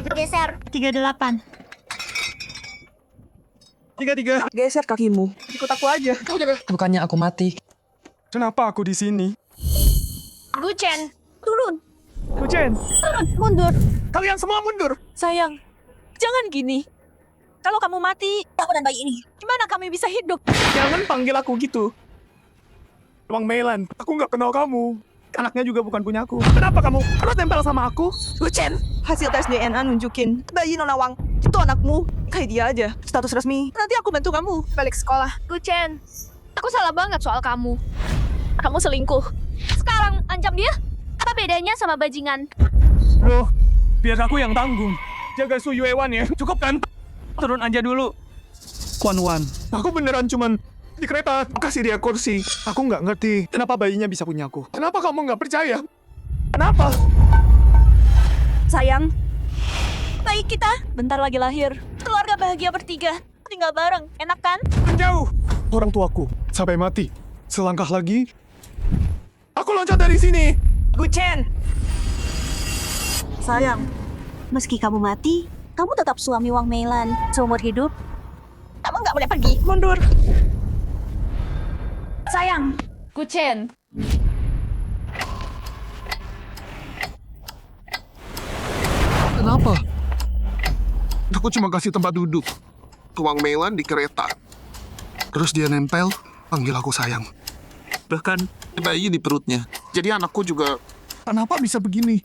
Geser. 38. 33. Geser kakimu. Ikut aku aja. Bukannya aku mati. Kenapa aku di sini? Guchen, turun. Kuchen, Mundur. kalian semua mundur. Sayang, jangan gini. Kalau kamu mati, Aku dan bayi ini. gimana kami bisa hidup? Jangan panggil aku gitu. Wang Meilan, aku nggak kenal kamu. Anaknya juga bukan punya aku. Kenapa kamu harus tempel sama aku? Guchen, hasil tes DNA nunjukin bayi Nona Wang itu anakmu. Kayak dia aja, status resmi. Nanti aku bantu kamu balik sekolah. Guchen, aku salah banget soal kamu. Kamu selingkuh. Sekarang ancam dia? Apa bedanya sama bajingan? Bro, biar aku yang tanggung. Jaga Su Yuewan ya. Cukup kan? Turun aja dulu. Kuan Wan, aku beneran cuman di kereta kasih dia kursi. Aku nggak ngerti kenapa bayinya bisa punya aku. Kenapa kamu nggak percaya? Kenapa? Sayang, bayi kita bentar lagi lahir. Keluarga bahagia bertiga. Tinggal bareng, enak kan? Menjauh. Orang tuaku sampai mati. Selangkah lagi, aku loncat dari sini. Guchen! Sayang, meski kamu mati, kamu tetap suami Wang Meilan seumur hidup. Kamu nggak boleh pergi. Mundur. Sayang, Guchen. Kenapa? Aku cuma kasih tempat duduk. Tuang Meilan di kereta. Terus dia nempel, panggil aku sayang. Bahkan bayi di perutnya. Jadi anakku juga... Kenapa bisa begini?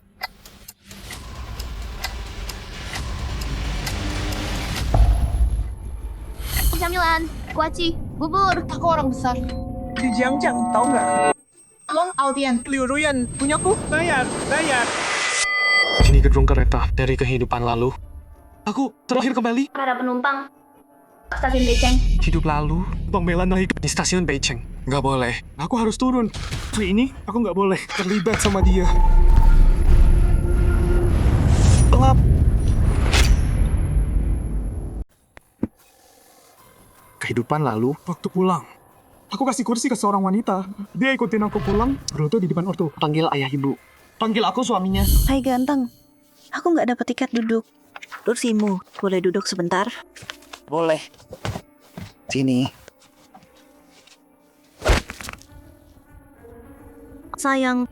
Camilan, kuaci, bubur. Aku orang besar. Di Jiangjiang, tau nggak? Long Audien. Liu Ruyan, punyaku. Bayar, bayar. Ini gedung kereta dari kehidupan lalu. Aku terakhir kembali Para penumpang. Stasiun Beceng. hidup lalu Bang Meilan naik. di stasiun Beijing. Nggak boleh. Aku harus turun. Kali ini aku nggak boleh terlibat sama dia. Gelap. Kehidupan lalu. Waktu pulang, aku kasih kursi ke seorang wanita. Dia ikutin aku pulang, berlutut di depan ortu. Panggil ayah ibu. Panggil aku suaminya. Hai ganteng, aku nggak dapat tiket duduk. Kursimu, boleh duduk sebentar? Boleh. Sini. Sayang.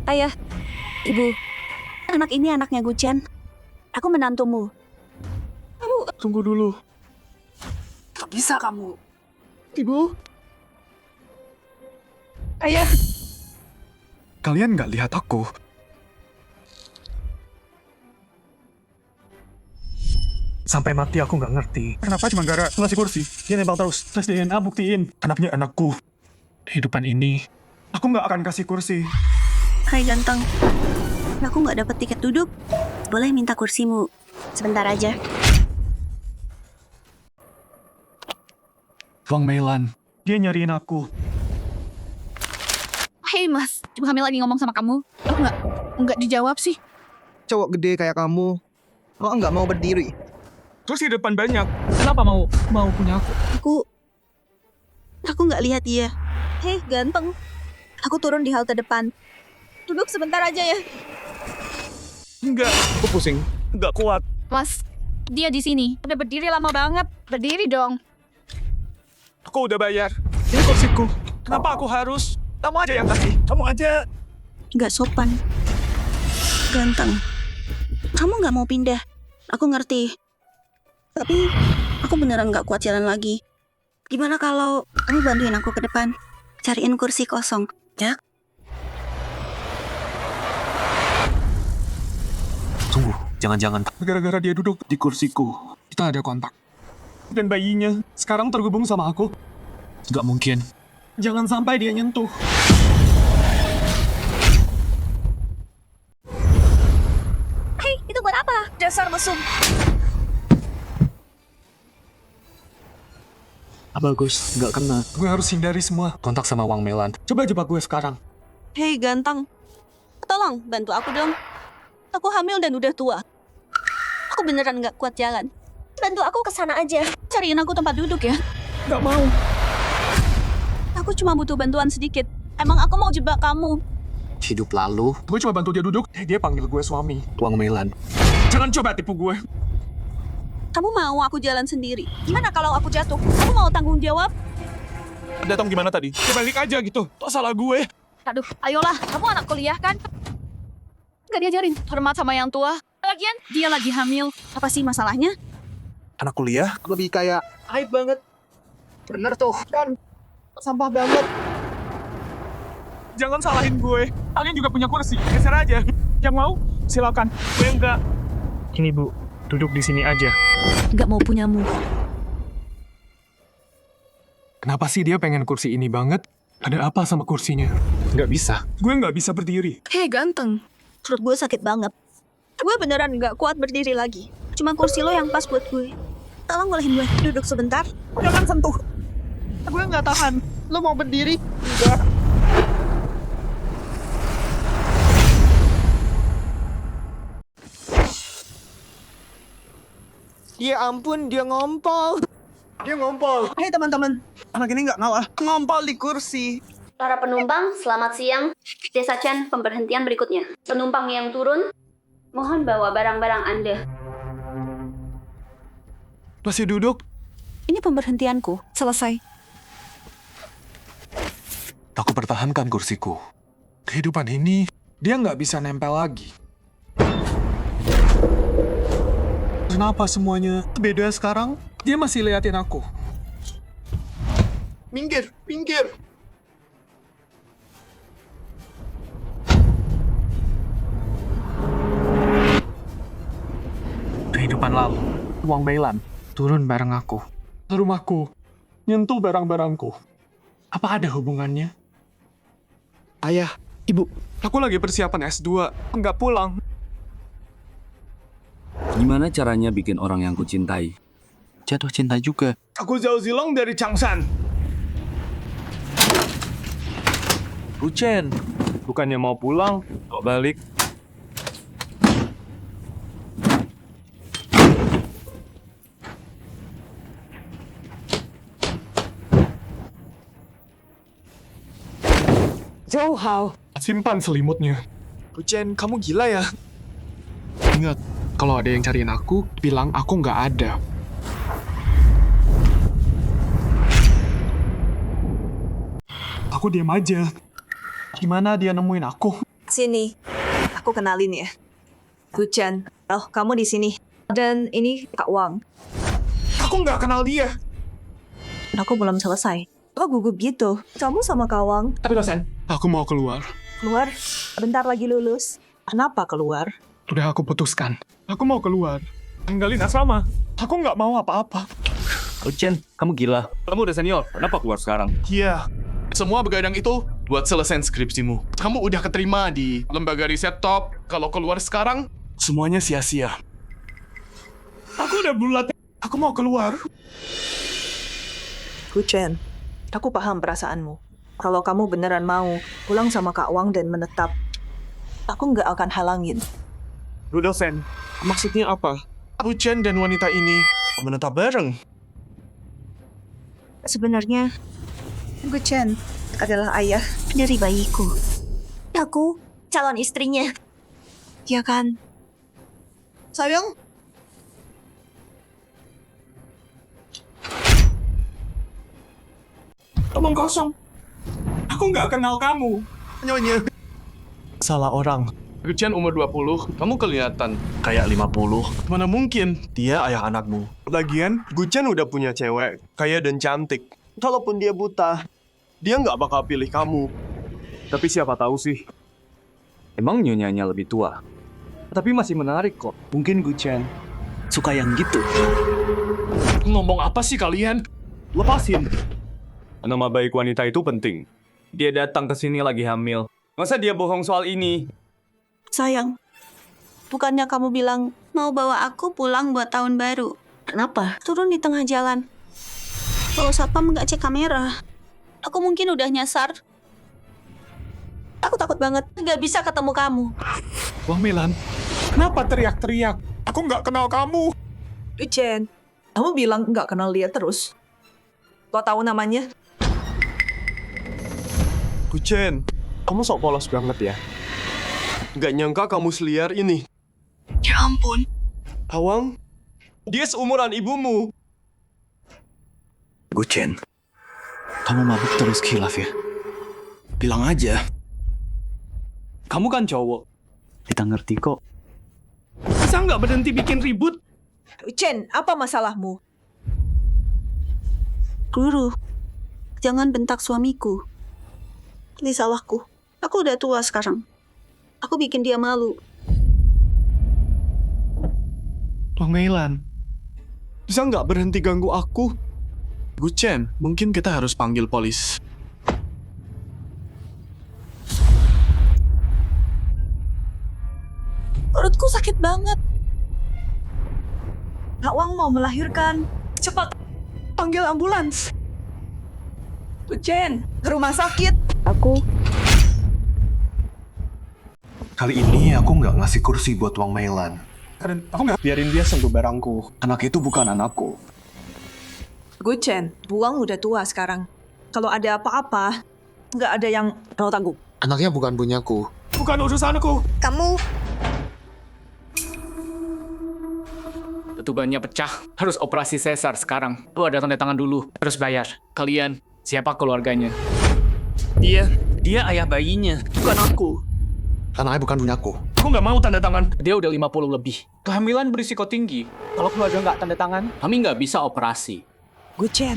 Ayah, ibu, anak ini anaknya Guchen. Aku menantumu. Tunggu dulu. Gak bisa kamu. Ibu? Ayah, Kalian nggak lihat aku? Sampai mati aku nggak ngerti. Kenapa cuma gara ngasih kursi? Dia nempel terus. Tes DNA buktiin. Anaknya anakku. Kehidupan ini. Aku nggak akan kasih kursi. Hai ganteng, aku nggak dapat tiket duduk. Boleh minta kursimu sebentar aja? Wang Meilan, dia nyariin aku. Hei mas, Hamil lagi ngomong sama kamu. Oh, enggak dijawab sih. Cowok gede kayak kamu, kok nggak mau berdiri? Terus di depan banyak. Kenapa mau punya aku? Aku nggak lihat dia. Hei ganteng, aku turun di halte depan. Duduk sebentar aja ya. Enggak. Aku pusing. Enggak kuat. Mas, dia di sini. Udah berdiri lama banget. Berdiri dong. Aku udah bayar. Ini kursiku. Kenapa aku harus? Kamu aja yang kasih. Kamu aja. Nggak sopan. Ganteng, kamu nggak mau pindah. Aku ngerti. Tapi aku beneran nggak kuat jalan lagi. Gimana kalau kamu bantuin aku ke depan? Cariin kursi kosong, ya? Tunggu. Jangan-jangan. Gara-gara dia duduk di kursiku, kita ada kontak. Dan bayinya sekarang terhubung sama aku. Nggak mungkin. Jangan sampai dia nyentuh. Hei, itu buat apa? dasar mesum. Bagus. Nggak kena. Gue harus hindari semua. Kontak sama Wang Meilan. Coba jebak gue sekarang. Hei ganteng, tolong bantu aku dong. Aku hamil dan udah tua. Aku beneran nggak kuat jalan. Bantu aku ke sana aja. Cariin aku tempat duduk ya. Gak mau. Aku cuma butuh bantuan sedikit. Emang aku mau jebak kamu. hidup lalu. Gue cuma bantu dia duduk, dia panggil gue suami. Tuang Melan. Jangan coba tipu gue. Kamu mau aku jalan sendiri? Gimana kalau aku jatuh? Kamu mau tanggung jawab? Datang gimana tadi? Ya balik aja gitu. Kok salah gue? Aduh, ayolah, kamu anak kuliah kan? Gak diajarin hormat sama yang tua. Lagian, dia lagi hamil. Apa sih masalahnya? Anak kuliah? Lebih kayak aib banget. Bener tuh, kan? Sampah banget. Jangan salahin gue. Kalian juga punya kursi. Geser aja. Yang mau, silakan. Gue enggak. Ini Bu, duduk di sini aja. Nggak mau punyamu. Kenapa sih dia pengen kursi ini banget? Ada apa sama kursinya? Nggak bisa. Gue nggak bisa berdiri. Hei ganteng. Perut gue sakit banget. Gue beneran nggak kuat berdiri lagi. Cuma kursi lo yang pas buat gue. Tolong bolehin gue duduk sebentar. Jangan sentuh. Gue nggak tahan. Lo mau berdiri? Enggak. Ya ampun, dia ngompol. Dia ngompol. Hei teman-teman, anak ini nggak ngalah. Ngompol di kursi. Para penumpang, selamat siang. Desa Chan, pemberhentian berikutnya. Penumpang yang turun, mohon bawa barang-barang Anda. Masih duduk? Ini pemberhentianku. Selesai. Aku pertahankan kursiku. Kehidupan ini, dia nggak bisa nempel lagi. Kenapa semuanya beda sekarang? Dia masih liatin aku. Minggir, minggir. Kehidupan lalu, Tuang Melan turun bareng aku. Ke rumahku, nyentuh barang-barangku. Apa ada hubungannya? Ayah, Ibu. Aku lagi persiapan S2. Nggak pulang. Gimana caranya bikin orang yang kucintai jatuh cinta juga? Aku Zhao Zilong dari Changshan. Ruchen, Bukannya mau pulang, kok balik? Zhou Hao. Simpan selimutnya. Chen, kamu gila ya? Ingat, kalau ada yang cariin aku, bilang aku nggak ada. Aku diam aja. Gimana dia nemuin aku? Sini, aku kenalin ya. Guchan, oh kamu di sini. Dan ini Kak Wang. Aku nggak kenal dia. Aku belum selesai. Kok gugup gitu? Kamu sama Kak Wang Tapi dosen, aku mau keluar. keluar? Bentar lagi lulus. Kenapa keluar? Udah aku putuskan. Aku mau keluar. Tinggalin asrama. Aku nggak mau apa-apa. Ruchen, kamu gila. Kamu udah senior, kenapa keluar sekarang? Iya. Semua begadang itu buat selesai skripsimu. Kamu udah keterima di lembaga riset top. Kalau keluar sekarang, Semuanya sia-sia. Aku udah bulat. Aku mau keluar. Guchan, aku paham perasaanmu. Kalau kamu beneran mau pulang sama Kak Wang dan menetap, aku nggak akan halangin. Bu dosen, maksudnya apa? Chen dan wanita ini menetap bareng. Sebenarnya, Guchan adalah ayah dari bayiku. Aku calon istrinya. Ya kan? Sayang, Omong kosong. Aku nggak kenal kamu. Nyonya. Salah orang. Chen umur 20, kamu kelihatan kayak 50. Mana mungkin dia ayah anakmu? Lagian, Guchan udah punya cewek, kaya dan cantik. Kalaupun dia buta, dia nggak bakal pilih kamu. Tapi siapa tahu sih. Emang nyonyanya lebih tua. Tapi masih menarik kok. Mungkin Guchan suka yang gitu. Ngomong apa sih kalian? Lepasin. Nama baik wanita itu penting. Dia datang ke sini lagi hamil. Masa dia bohong soal ini? Sayang, bukannya kamu bilang mau bawa aku pulang buat tahun baru? Kenapa? Turun di tengah jalan. Kalau satpam nggak cek kamera, aku mungkin udah nyasar. Aku takut banget nggak bisa ketemu kamu. Wah Milan, kenapa teriak-teriak? Aku nggak kenal kamu. Guchan, kamu bilang nggak kenal dia terus. Kau tahu namanya? Guchan, Kamu sok polos banget ya. Gak nyangka kamu seliar ini. Ya ampun. Awang, dia seumuran ibumu. Guchen, kamu mabuk terus khilaf ya? Bilang aja. Kamu kan cowok. Kita ngerti kok. Bisa nggak berhenti bikin ribut? Chen, apa masalahmu? Guru, jangan bentak suamiku. Ini salahku. Aku udah tua sekarang. Aku bikin dia malu. Tuang Meilan, bisa nggak berhenti ganggu aku? Guchen, mungkin kita harus panggil polis. Perutku sakit banget. Kak Wang mau melahirkan. Cepat, panggil ambulans. Chen, ke rumah sakit. Aku Kali ini aku nggak ngasih kursi buat Wang Meilan. Dan aku nggak biarin dia sentuh barangku. Anak itu bukan anakku. Chen, Buang udah tua sekarang. Kalau ada apa-apa, nggak ada yang mau tanggung. Anaknya bukan punyaku. Bukan urusanku. Kamu Tubuhnya pecah. Harus operasi sesar sekarang. Lu ada tanda tangan dulu. Harus bayar. Kalian, siapa keluarganya? Dia ayah bayinya. Bukan aku. Anaknya bukan punyaku. Aku nggak mau tanda tangan. Dia udah 50 lebih. Kehamilan berisiko tinggi. Kalau keluarga nggak tanda tangan, kami nggak bisa operasi. Chen,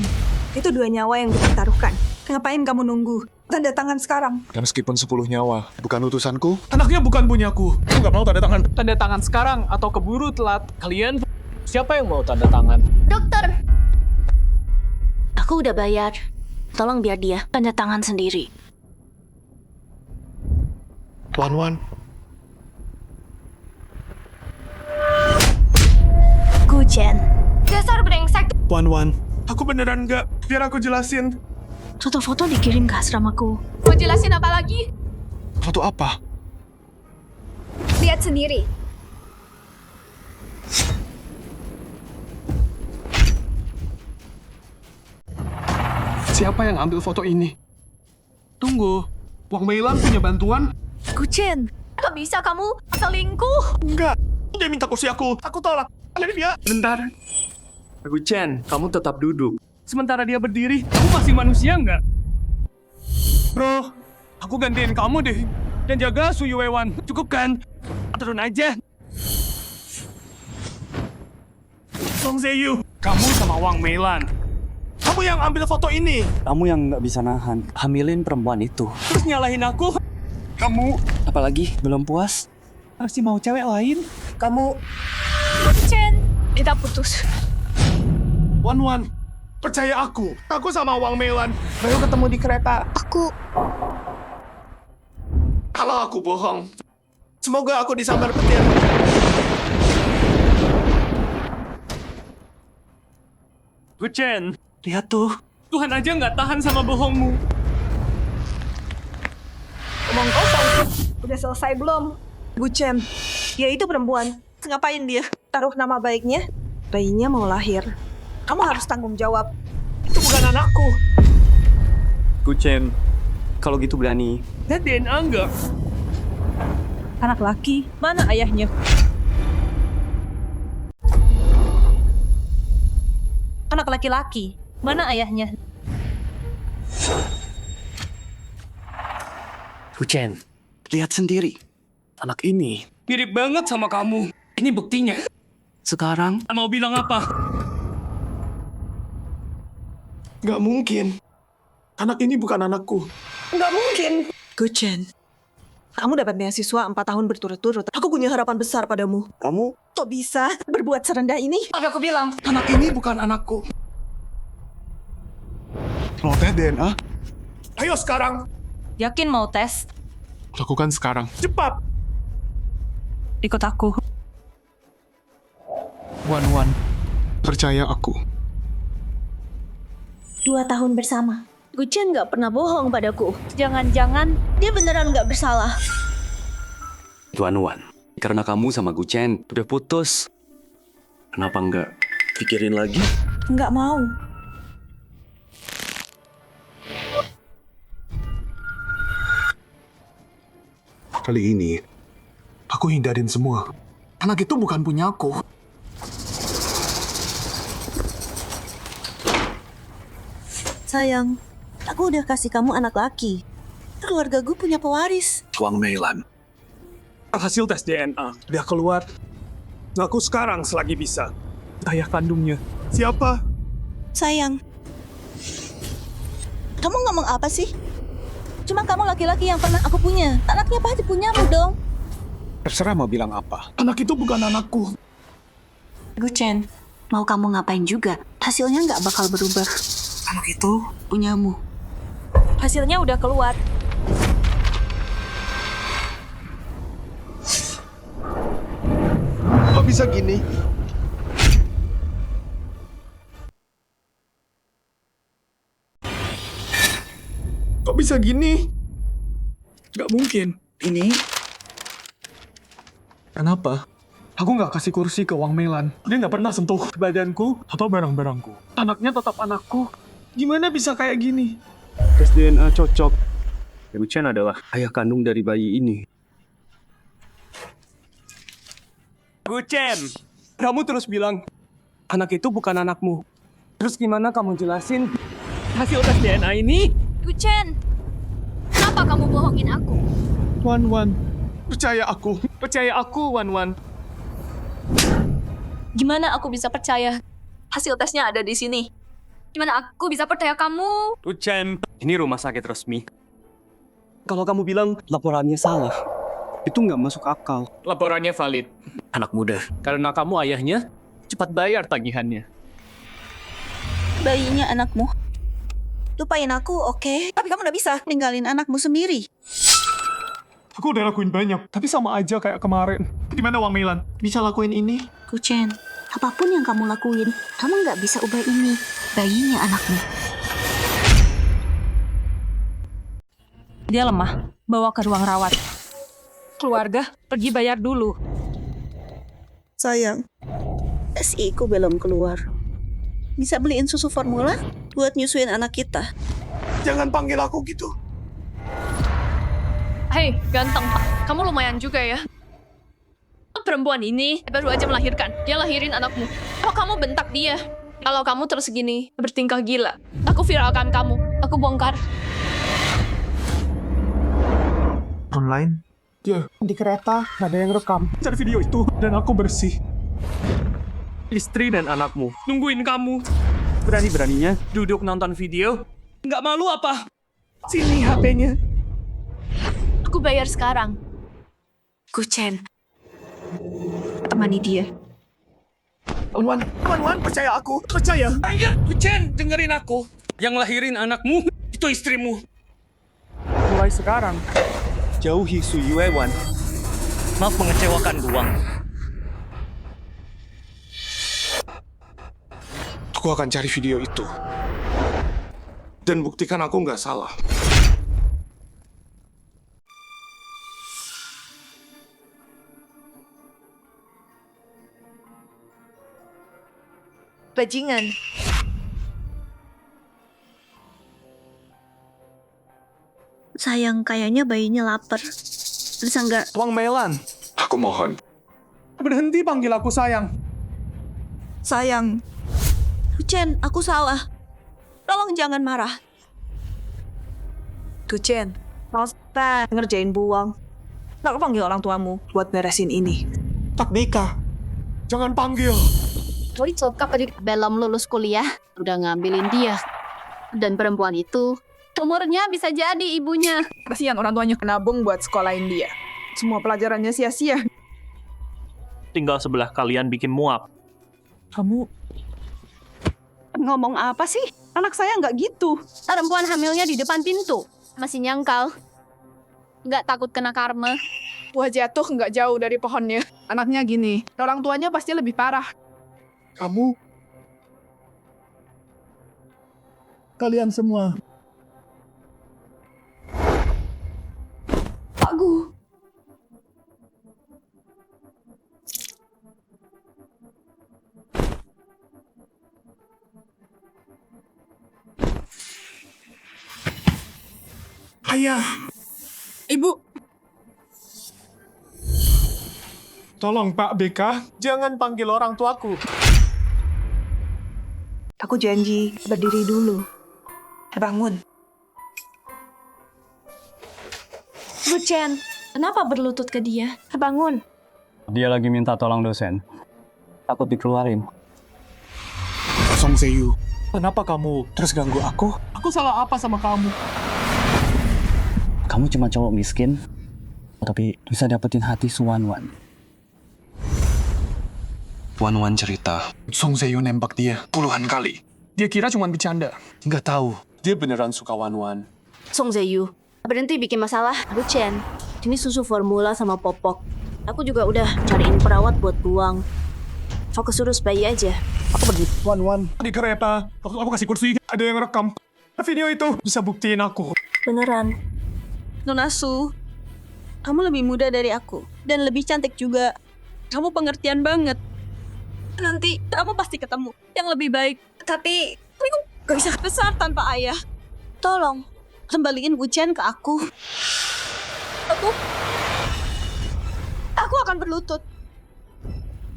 itu 2 nyawa yang dipertaruhkan. Ngapain kamu nunggu? Tanda tangan sekarang. Dan meskipun 10 nyawa bukan utusanku, Anaknya bukan punyaku. Aku nggak mau tanda tangan. Tanda tangan sekarang atau keburu telat. Kalian, siapa yang mau tanda tangan? Dokter, aku udah bayar. Tolong biar dia tanda tangan sendiri. Tuan Wan. Guchen, dasar brengsek. Tuan Wan, aku beneran nggak. Biar aku jelasin. Foto-foto dikirim ke asramaku. Mau jelasin apa lagi? Foto apa? Lihat sendiri. Siapa yang ambil foto ini? Tunggu. Wang Meilan punya bantuan? Guchen, gak bisa kamu selingkuh. Enggak. Dia minta kursi aku. Aku tolak. Jadi dia. Bentar. Guchen, kamu tetap duduk. Sementara dia berdiri, kamu masih manusia nggak? Bro, aku gantiin kamu deh. Dan jaga Su Yuewan. Cukup kan? Turun aja. Song Seyu, kamu sama Wang Meilan. Kamu yang ambil foto ini. Kamu yang nggak bisa nahan. Hamilin perempuan itu. Terus nyalahin aku. Kamu, apalagi belum puas? Masih mau cewek lain? Kamu Chen, kita putus. Wan, percaya aku. Aku sama Wang Meilan. baru ketemu di kereta. Kalau aku bohong, semoga aku disambar petir. Guchen, Lihat tuh. Tuhan aja nggak tahan sama bohongmu. Omong kosong. Udah selesai belum? Chen, dia itu perempuan. Ngapain dia? Taruh nama baiknya. Bayinya mau lahir. Kamu harus tanggung jawab. Itu bukan anakku. Guchen, kalau gitu berani. Lihat DNA nggak? Anak laki, mana ayahnya? Anak laki-laki, mana ayahnya? Guchen, lihat sendiri. Anak ini. Mirip banget sama kamu. Ini buktinya. Sekarang, Mau bilang apa? Nggak mungkin. Anak ini bukan anakku. Nggak mungkin. Chen, kamu dapat beasiswa 4 tahun berturut-turut. Aku punya harapan besar padamu. Kamu Kok bisa berbuat serendah ini? Apa aku bilang? Anak ini bukan anakku. Mau tes DNA? Ayo sekarang. Yakin mau tes? Lakukan sekarang. Cepat. Ikut aku. Wan, percaya aku. 2 tahun bersama. Guchen gak pernah bohong padaku. Jangan-jangan dia beneran gak bersalah. Tuan Wan, karena kamu sama Guchen udah putus. Kenapa nggak pikirin lagi? Nggak mau. Kali ini, aku hindarin semua. Anak itu bukan punya aku. Sayang, aku udah kasih kamu anak laki. Keluarga gue punya pewaris. Tuang Meilan. Hasil tes DNA udah keluar. Aku sekarang selagi bisa. Ayah kandungnya. Siapa? Sayang, kamu ngomong apa sih? Cuma kamu laki-laki yang pernah aku punya. Anaknya pasti punyamu dong. Terserah mau bilang apa. Anak itu bukan anakku. Guchen, mau kamu ngapain juga, hasilnya nggak bakal berubah. Anak itu punyamu. Hasilnya udah keluar. Kok bisa gini? Kok bisa gini? Gak mungkin. Ini Kenapa? Aku nggak kasih kursi ke Wang Meilan. Dia nggak pernah sentuh badanku atau barang-barangku. Anaknya tetap anakku. Gimana bisa kayak gini? Tes DNA cocok. Gu Chen adalah ayah kandung dari bayi ini. Gu Chen, kamu terus bilang anak itu bukan anakmu. Terus gimana kamu jelasin hasil tes DNA ini? Guchen, kenapa kamu bohongin aku? Wan, percaya aku. Percaya aku, Wan. Gimana aku bisa percaya? Hasil tesnya ada di sini. Gimana aku bisa percaya kamu? Gu Chen, ini rumah sakit resmi. Kalau kamu bilang laporannya salah, itu nggak masuk akal. Laporannya valid. Anak muda. Karena kamu ayahnya, cepat bayar tagihannya. Bayinya anakmu. Lupain aku, oke? Tapi kamu udah bisa ninggalin anakmu sendiri. Aku udah lakuin banyak, tapi sama aja kayak kemarin. Gimana Wang Meilan? Bisa lakuin ini? Guchen, apapun yang kamu lakuin, kamu nggak bisa ubah ini. Bayinya anakmu. Dia lemah. Bawa ke ruang rawat. Keluarga, pergi bayar dulu. Sayang, SI ku belum keluar. Bisa beliin susu formula buat nyusuin anak kita. Jangan panggil aku gitu. Hei, ganteng. Kamu lumayan juga ya. Perempuan ini baru aja melahirkan. Dia lahirin anakmu. Kalau kamu bentak dia. Kalau kamu terus gini, bertingkah gila. Aku viralkan kamu. Aku bongkar. Online? Ya, di kereta ada yang rekam. Cari video itu dan aku bersih. Istri dan anakmu nungguin kamu. Berani-beraninya duduk nonton video. Nggak malu apa? Sini HP-nya. Aku bayar sekarang. Guchen, temani dia. Wan, percaya aku. Percaya. Ayo, Chen, dengerin aku. Yang lahirin anakmu, itu istrimu. Mulai sekarang, jauhi Su Yuewan. Maaf mengecewakan Guang. Aku akan cari video itu. Dan buktikan aku nggak salah. Bajingan. Sayang, kayaknya bayinya lapar. Bisa nggak? Wang Meilan, Aku mohon. berhenti panggil aku sayang. Sayang. Guchen, aku salah. Tolong jangan marah. Guchen, mau ngerjain buang. Nggak panggil orang tuamu buat beresin ini. Tak Deka, jangan panggil. Belum lulus kuliah, udah ngambilin dia. Dan perempuan itu, umurnya bisa jadi ibunya. Kasihan orang tuanya nabung buat sekolahin dia. Semua pelajarannya sia-sia. Tinggal sebelah kalian bikin muap. Kamu Ngomong apa sih? Anak saya nggak gitu. Perempuan hamilnya di depan pintu. Masih nyangkal. Nggak takut kena karma. Buah jatuh nggak jauh dari pohonnya. Anaknya gini, orang tuanya pasti lebih parah. kalian semua. Pak Gu. Ayah, Ibu. Tolong Pak BK, jangan panggil orang tuaku. Aku janji, berdiri dulu. Bangun. Guchen, kenapa berlutut ke dia? Bangun. Dia lagi minta tolong dosen. Takut dikeluarin. Song Seyu, kenapa kamu terus ganggu aku? Aku salah apa sama kamu? Kamu cuma cowok miskin, tapi bisa dapetin hati Wan-Wan. Wan-Wan cerita, Song Seyu nembak dia puluhan kali. Dia kira cuma bercanda. Nggak tahu, dia beneran suka Wan-Wan. Song Zayu, berhenti bikin masalah. Guchen, ini susu formula sama popok. Aku juga udah cariin perawat buat buang. Fokus urus bayi aja. Aku pergi. Wan-Wan, di kereta, waktu aku kasih kursi, ada yang rekam. Video itu bisa buktiin aku. Beneran. Nona Su, kamu lebih muda dari aku. Dan lebih cantik juga. Kamu pengertian banget. Nanti kamu pasti ketemu yang lebih baik. Tapi aku gak bisa besar tanpa ayah. Tolong, kembaliin Guchen ke aku. Aku akan berlutut.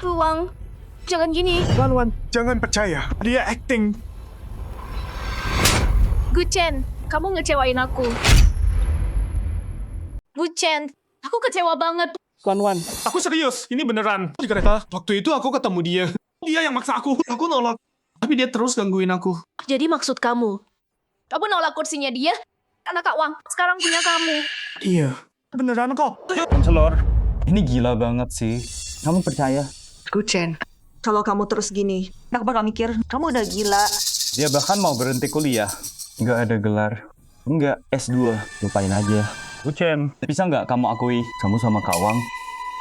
Ruang, jangan gini. Wan-Wan, jangan percaya. Dia acting. Guchen, kamu ngecewain aku. Guchen, aku kecewa banget. Wan-Wan, aku serius. Ini beneran. Di kereta, waktu itu aku ketemu dia. Dia yang maksa aku. Aku nolak. Tapi dia terus gangguin aku. Jadi maksud kamu nolak kursinya dia karena Kak Wang sekarang punya kamu. Iya, beneran kok. Celor, ini gila banget sih. Kamu percaya? Guchen, kalau kamu terus gini, aku bakal mikir kamu udah gila. Dia bahkan mau berhenti kuliah. Nggak ada gelar. Nggak S2. Lupain aja. Guchen, bisa nggak kamu akui kamu sama Kak Wang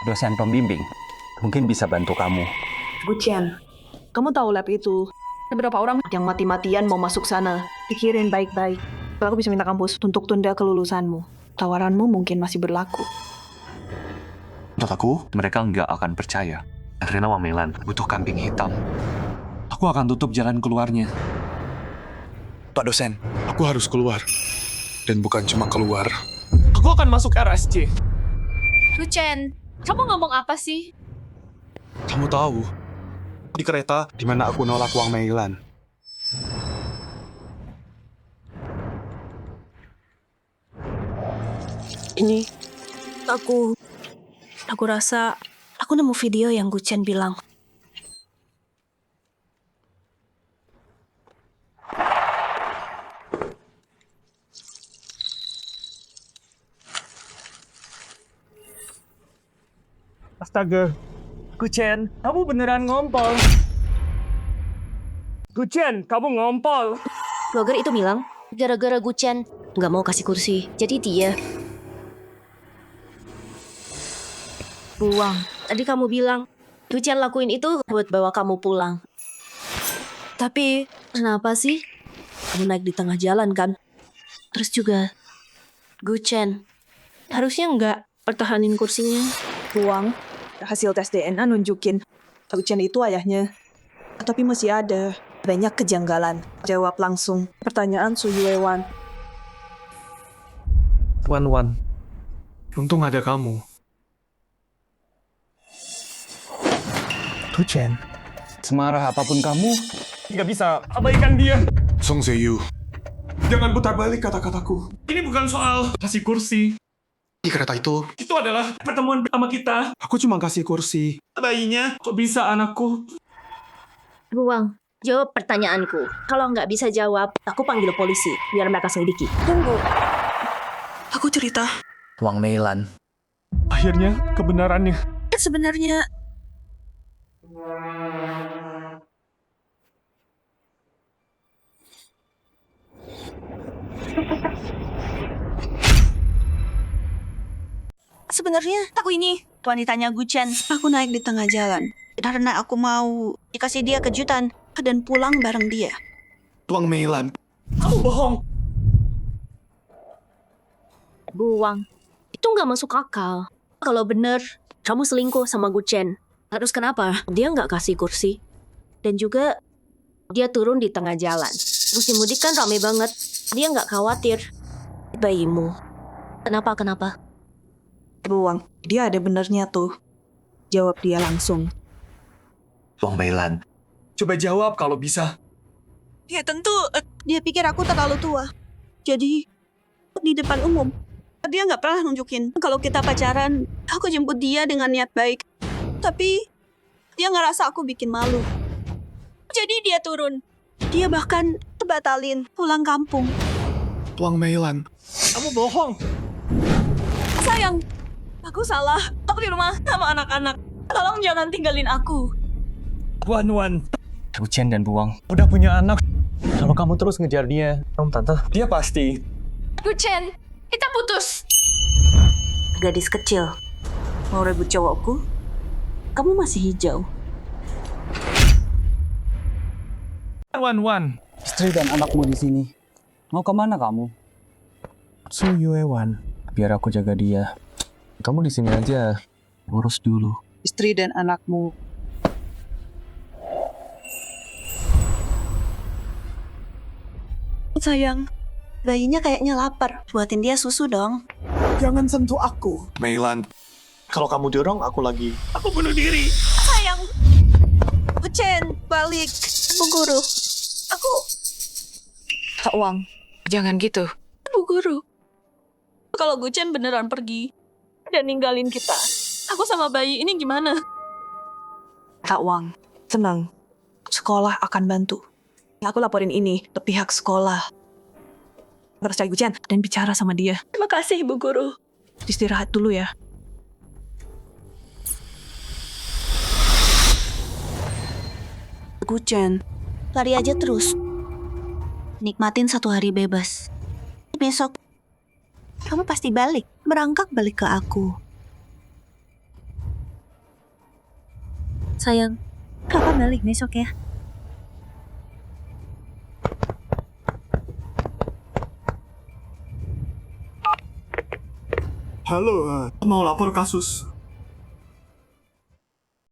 dosen pembimbing? Mungkin bisa bantu kamu. Guchen, kamu tahu lab itu. Beberapa orang yang mati-matian mau masuk sana. Pikirin baik-baik. Kalau aku bisa minta kampus untuk tunda kelulusanmu. Tawaranmu mungkin masih berlaku. Menurut aku, mereka nggak akan percaya. Karena Wang Meilan butuh kambing hitam. Aku akan tutup jalan keluarnya. Pak dosen, aku harus keluar. Dan bukan cuma keluar. Aku akan masuk RSC. Guchen, kamu ngomong apa sih? Kamu tahu, di kereta di mana aku nolak Wang Meilan. Ini, aku rasa aku nemu video yang Guchen bilang. Astaga, Guchen, kamu beneran ngompol. Guchen, kamu ngompol. Vlogger itu bilang, gara-gara Guchen nggak mau kasih kursi, jadi dia buang. Tadi kamu bilang, Guchen lakuin itu buat bawa kamu pulang. Tapi, kenapa sih? Kamu naik di tengah jalan kan? Terus juga, Guchen, harusnya nggak pertahanin kursinya. Buang. Hasil tes DNA nunjukin Guchen itu ayahnya. Tapi masih ada banyak kejanggalan. Jawab langsung pertanyaan Su Yuewan. Wan-Wan, untung ada kamu. Guchen, Semarah apapun kamu, nggak bisa abaikan dia. Song Seyu, jangan putar balik kata-kataku. Ini bukan soal kasih kursi. Di kereta itu adalah pertemuan pertama kita. Aku cuma kasih kursi. Bayinya, kok bisa anakku? Buang, jawab pertanyaanku. Kalau nggak bisa jawab, aku panggil polisi, biar mereka selidiki. Tunggu. Aku cerita. Wang Meilan. Akhirnya, kebenarannya. Sebenarnya, aku ini wanitanya Guchen. Aku naik di tengah jalan karena aku mau dikasih dia kejutan dan pulang bareng dia. Wang Meilan, kamu bohong. Buang, itu nggak masuk akal. Kalau bener, kamu selingkuh sama Guchen. Terus kenapa? Dia nggak kasih kursi. Dan juga, dia turun di tengah jalan. Musim mudik kan rame banget. Dia nggak khawatir. Bayimu. Kenapa? Buang, dia ada benernya tuh. Jawab dia langsung. Wang Meilan, Coba jawab kalau bisa. Ya tentu, dia pikir aku terlalu tua. Jadi, di depan umum, dia nggak pernah nunjukin kalau kita pacaran. Aku jemput dia dengan niat baik. Tapi, dia ngerasa aku bikin malu. Jadi dia turun. Dia bahkan batalin pulang kampung. Wang Meilan, kamu bohong. Sayang, aku salah. Aku di rumah sama anak-anak. Tolong jangan tinggalin aku. Wan, Wuchen dan Buang. udah punya anak. Kalau kamu terus ngejar dia, Tante, dia pasti. Guchen, kita putus. Gadis kecil, mau rebut cowokku? Kamu masih hijau. Wan, Istri dan anakmu di sini. Mau kemana kamu? Su Yuewan. Biar aku jaga dia. Kamu di sini aja. Urus dulu. Istri dan anakmu. Sayang, bayinya kayaknya lapar. Buatin dia susu dong. Jangan sentuh aku. Meilan, kalau kamu dorong aku lagi. Aku bunuh diri. Sayang, Wuchen, balik. Bu Guru, aku... Kak Wang, jangan gitu. Bu Guru, kalau Wuchen beneran pergi dan ninggalin kita, aku sama bayi ini gimana? Kak Wang, tenang. Sekolah akan bantu. Aku laporin ini ke pihak sekolah. Harus cari Guchen dan bicara sama dia. Terima kasih, Bu Guru. Istirahat dulu ya. Wuchen, lari aja terus. Nikmatin satu hari bebas. Besok, kamu pasti balik. Berangkat balik ke aku. Sayang, kapan balik besok ya? Halo, mau lapor kasus.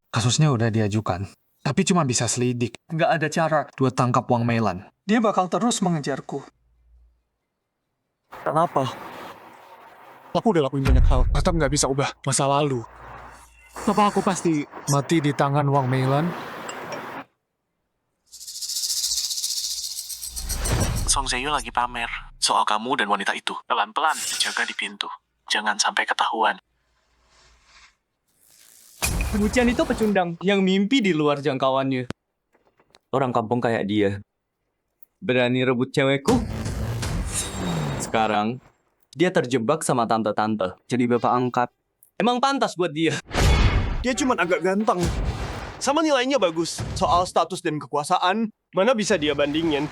kasusnya udah diajukan. Tapi cuma bisa selidik. Nggak ada cara buat tangkap Wang Meilan. Dia bakal terus mengejarku. Kenapa? Aku udah lakuin banyak hal, tetap nggak bisa ubah masa lalu. Apa aku pasti mati di tangan Wang Meilan? Song Zayu lagi pamer soal kamu dan wanita itu. Pelan-pelan, jaga di pintu. Jangan sampai ketahuan. Wuchen itu pecundang yang mimpi di luar jangkauannya. Orang kampung kayak dia. Berani rebut cewekku. Sekarang, dia terjebak sama tante-tante. Jadi bapak angkat. Emang pantas buat dia. Dia cuma agak ganteng. Sama nilainya bagus. Soal status dan kekuasaan, mana bisa dia bandingin?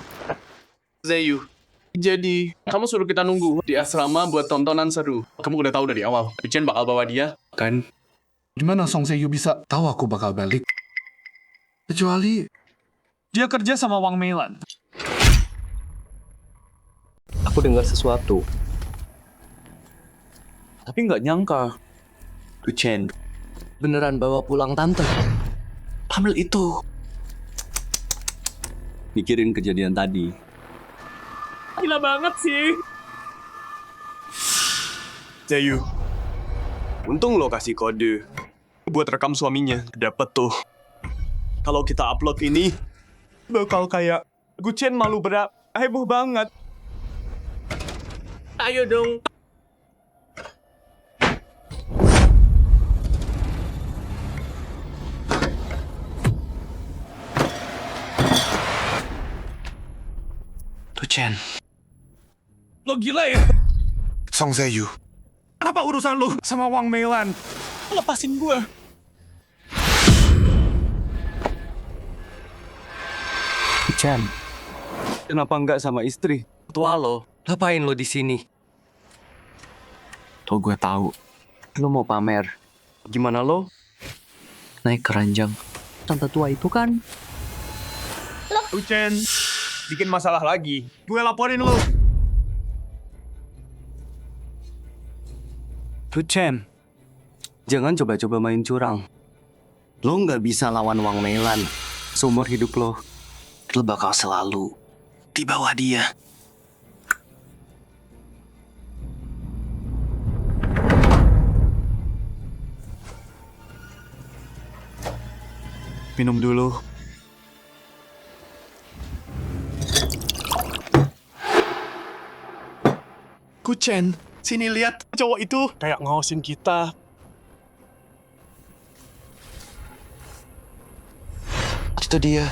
Zayu, jadi kamu suruh kita nunggu di asrama buat tontonan seru. Kamu udah tahu dari awal, Wuchen bakal bawa dia, kan? Gimana Song Zayu bisa tahu aku bakal balik? Kecuali dia kerja sama Wang Meilan. Aku dengar sesuatu. Tapi nggak nyangka. Wuchen beneran bawa pulang tante. Pamel itu. Mikirin kejadian tadi. Gila banget sih. Zayu, untung lo kasih kode buat rekam suaminya. Dapet tuh. Kalau kita upload ini, bakal kayak Wuchen malu berat, heboh banget. Ayo dong. Wuchen, Lo gila ya? Song Zayu, Apa urusan lo sama Wang Meilan? Lepasin gue. Wuchen, kenapa nggak sama istri? Tua lo, ngapain lo di sini? Tuh gue tahu, lo mau pamer. Gimana lo? Naik keranjang. Tante tua itu kan? Wuchen, bikin masalah lagi. Gue laporin lo. Wuchen, jangan coba-coba main curang. Lo nggak bisa lawan Wang Meilan. Seumur hidup lo bakal selalu di bawah dia. minum dulu. Guchen, sini lihat cowok itu kayak ngawasin kita. Itu dia.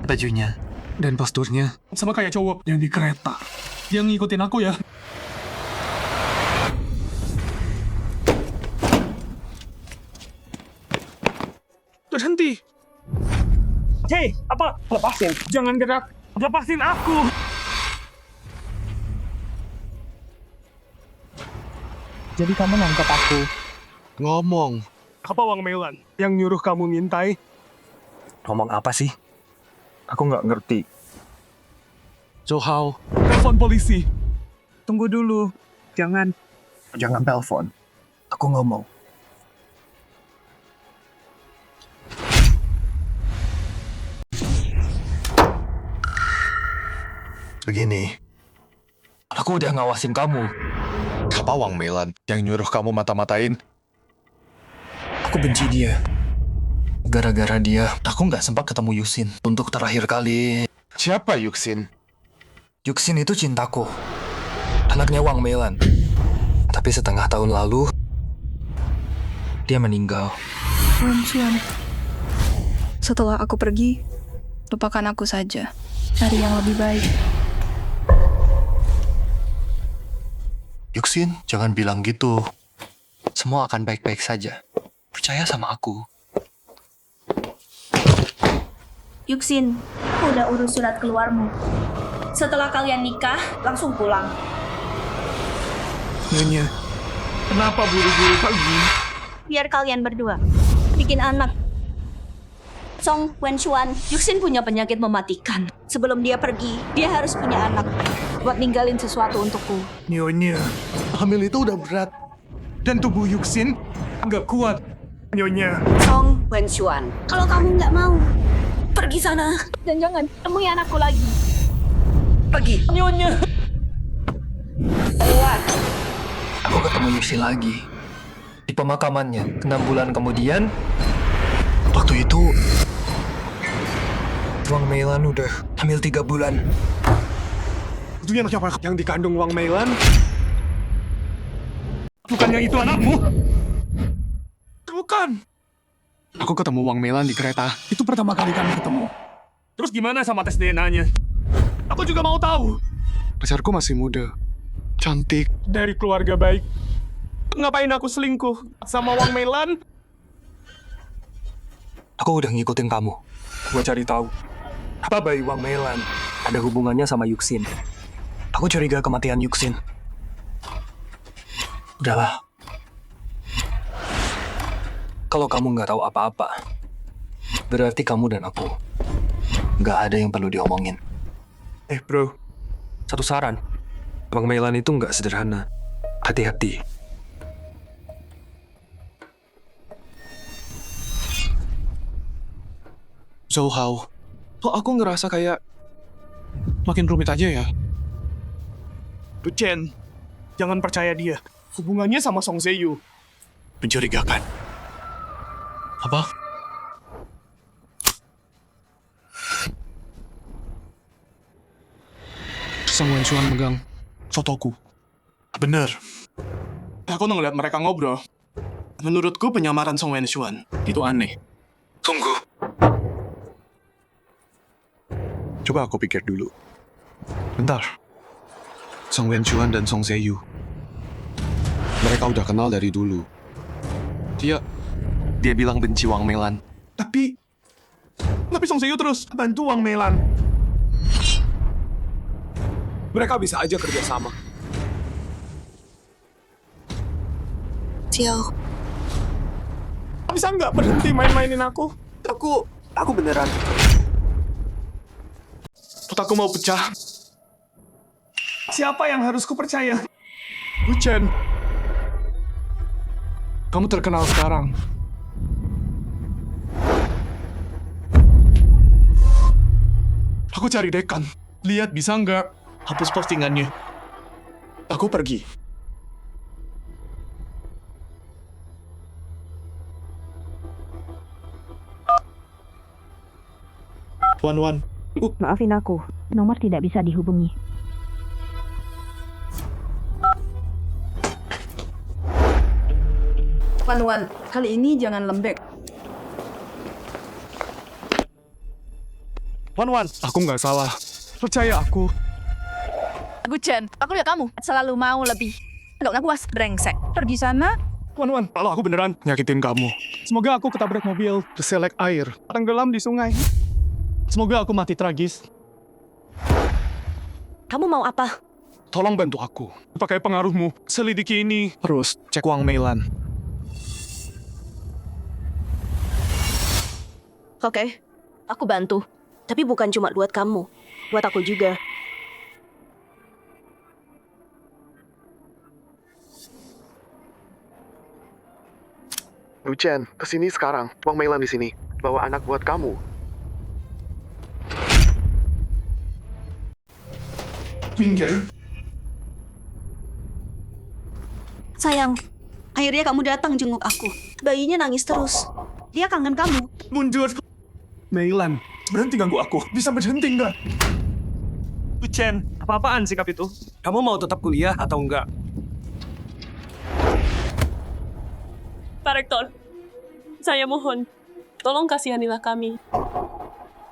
Bajunya dan posturnya Sama kayak cowok yang di kereta. Dia ngikutin aku ya. Berhenti. Hei, apa? Lepasin. Jangan gerak. Lepasin aku. Jadi kamu nangkap aku. Ngomong. Apa Wang Meilan yang nyuruh kamu ngintai? ngomong apa sih? Aku nggak ngerti. Zhou Hao. Telepon polisi. Tunggu dulu. Jangan. Jangan telepon. Aku ngomong. Begini. Aku udah ngawasin kamu. Apa Wang Meilan yang nyuruh kamu mata-matain? Aku benci dia. Gara-gara dia, aku nggak sempat ketemu Yuxin untuk terakhir kali. Siapa Yuxin? Yuxin itu cintaku. Anaknya Wang Meilan. Tapi setengah tahun lalu, dia meninggal. Wen Xuan, setelah aku pergi, lupakan aku saja. Cari yang lebih baik. Yuxin, jangan bilang gitu. Semua akan baik-baik saja. Percaya sama aku. Yuxin, aku udah urus surat keluarmu. Setelah kalian nikah, langsung pulang. Nyonya, kenapa buru-buru pergi? Biar kalian berdua bikin anak. Song Wenxuan, Yuxin punya penyakit mematikan. Sebelum dia pergi, dia harus punya anak buat ninggalin sesuatu untukku. Nyonya, hamil itu udah berat. Dan tubuh Yuxin nggak kuat. Nyonya. Song Wenxuan, kalau kamu nggak mau, pergi sana dan jangan temui anakku lagi. Pergi. Nyonya. Lewat. Aku ketemu Yuxin lagi. Di pemakamannya. 6 bulan kemudian, waktu itu, Wang Meilan udah hamil 3 bulan. Itu yang siapa yang dikandung Wang Meilan? Bukannya itu anakmu? Bukan. Aku ketemu Wang Meilan di kereta. Itu pertama kali kami ketemu. Terus gimana sama tes DNA-nya? Aku juga mau tahu. Pacarku masih muda. Cantik. Dari keluarga baik. Ngapain aku selingkuh sama Wang Meilan? Aku udah ngikutin kamu. Gua cari tahu. Apa bayi Wang Meilan ada hubungannya sama Yuxin? Aku curiga kematian Yuxin. Udahlah. Kalau kamu nggak tahu apa-apa, berarti kamu dan aku nggak ada yang perlu diomongin. Bro. Satu saran. Wang Meilan itu nggak sederhana. Hati-hati. Zhou Hao. Kok aku ngerasa kayak makin rumit aja ya? Du Chen, jangan percaya dia. Hubungannya sama Song Zheyu mencurigakan. Apa? Song Wenxuan megang fotoku. Bener. Aku ngeliat mereka ngobrol. Menurutku penyamaran Song Wenxuan itu aneh. Tunggu. Coba aku pikir dulu. Bentar. Song Wenxuan dan Song Zheyu. Mereka udah kenal dari dulu. Dia bilang benci Wang Meilan. Tapi Song Zheyu terus bantu Wang Meilan. Mereka bisa aja kerja sama. Xiao, Bisa nggak berhenti main-mainin aku? Aku beneran. Otakku mau pecah. Siapa yang harus kupercaya? Du Chen. Kamu terkenal sekarang. Aku cari dekan. Lihat bisa nggak hapus postingannya. Aku pergi. Wan. Maafin aku, nomor tidak bisa dihubungi. Wan, kali ini jangan lembek. Wan, aku nggak salah. Percaya aku. Guchen, aku lihat kamu selalu mau lebih. Nggak puas, brengsek. Pergi sana. Wan, kalau aku beneran nyakitin kamu. Semoga aku ketabrak mobil, terselek air, tenggelam di sungai. Semoga aku mati tragis. Kamu mau apa? Tolong bantu aku. Pakai pengaruhmu, selidiki ini. Terus cek uang Meilan. Oke, aku bantu. Tapi bukan cuma buat kamu, buat aku juga. Guchen, kesini sekarang. Uang Meilan di sini. Bawa anak buat kamu. Minggir. Sayang, akhirnya kamu datang jenguk aku. Bayinya nangis terus. Dia kangen kamu. Mundur. Meilan, berhenti ganggu aku. Bisa berhenti nggak? Guchen, apa-apaan sikap itu? Kamu mau tetap kuliah atau enggak? Pak Rektor, saya mohon, tolong kasihanilah kami.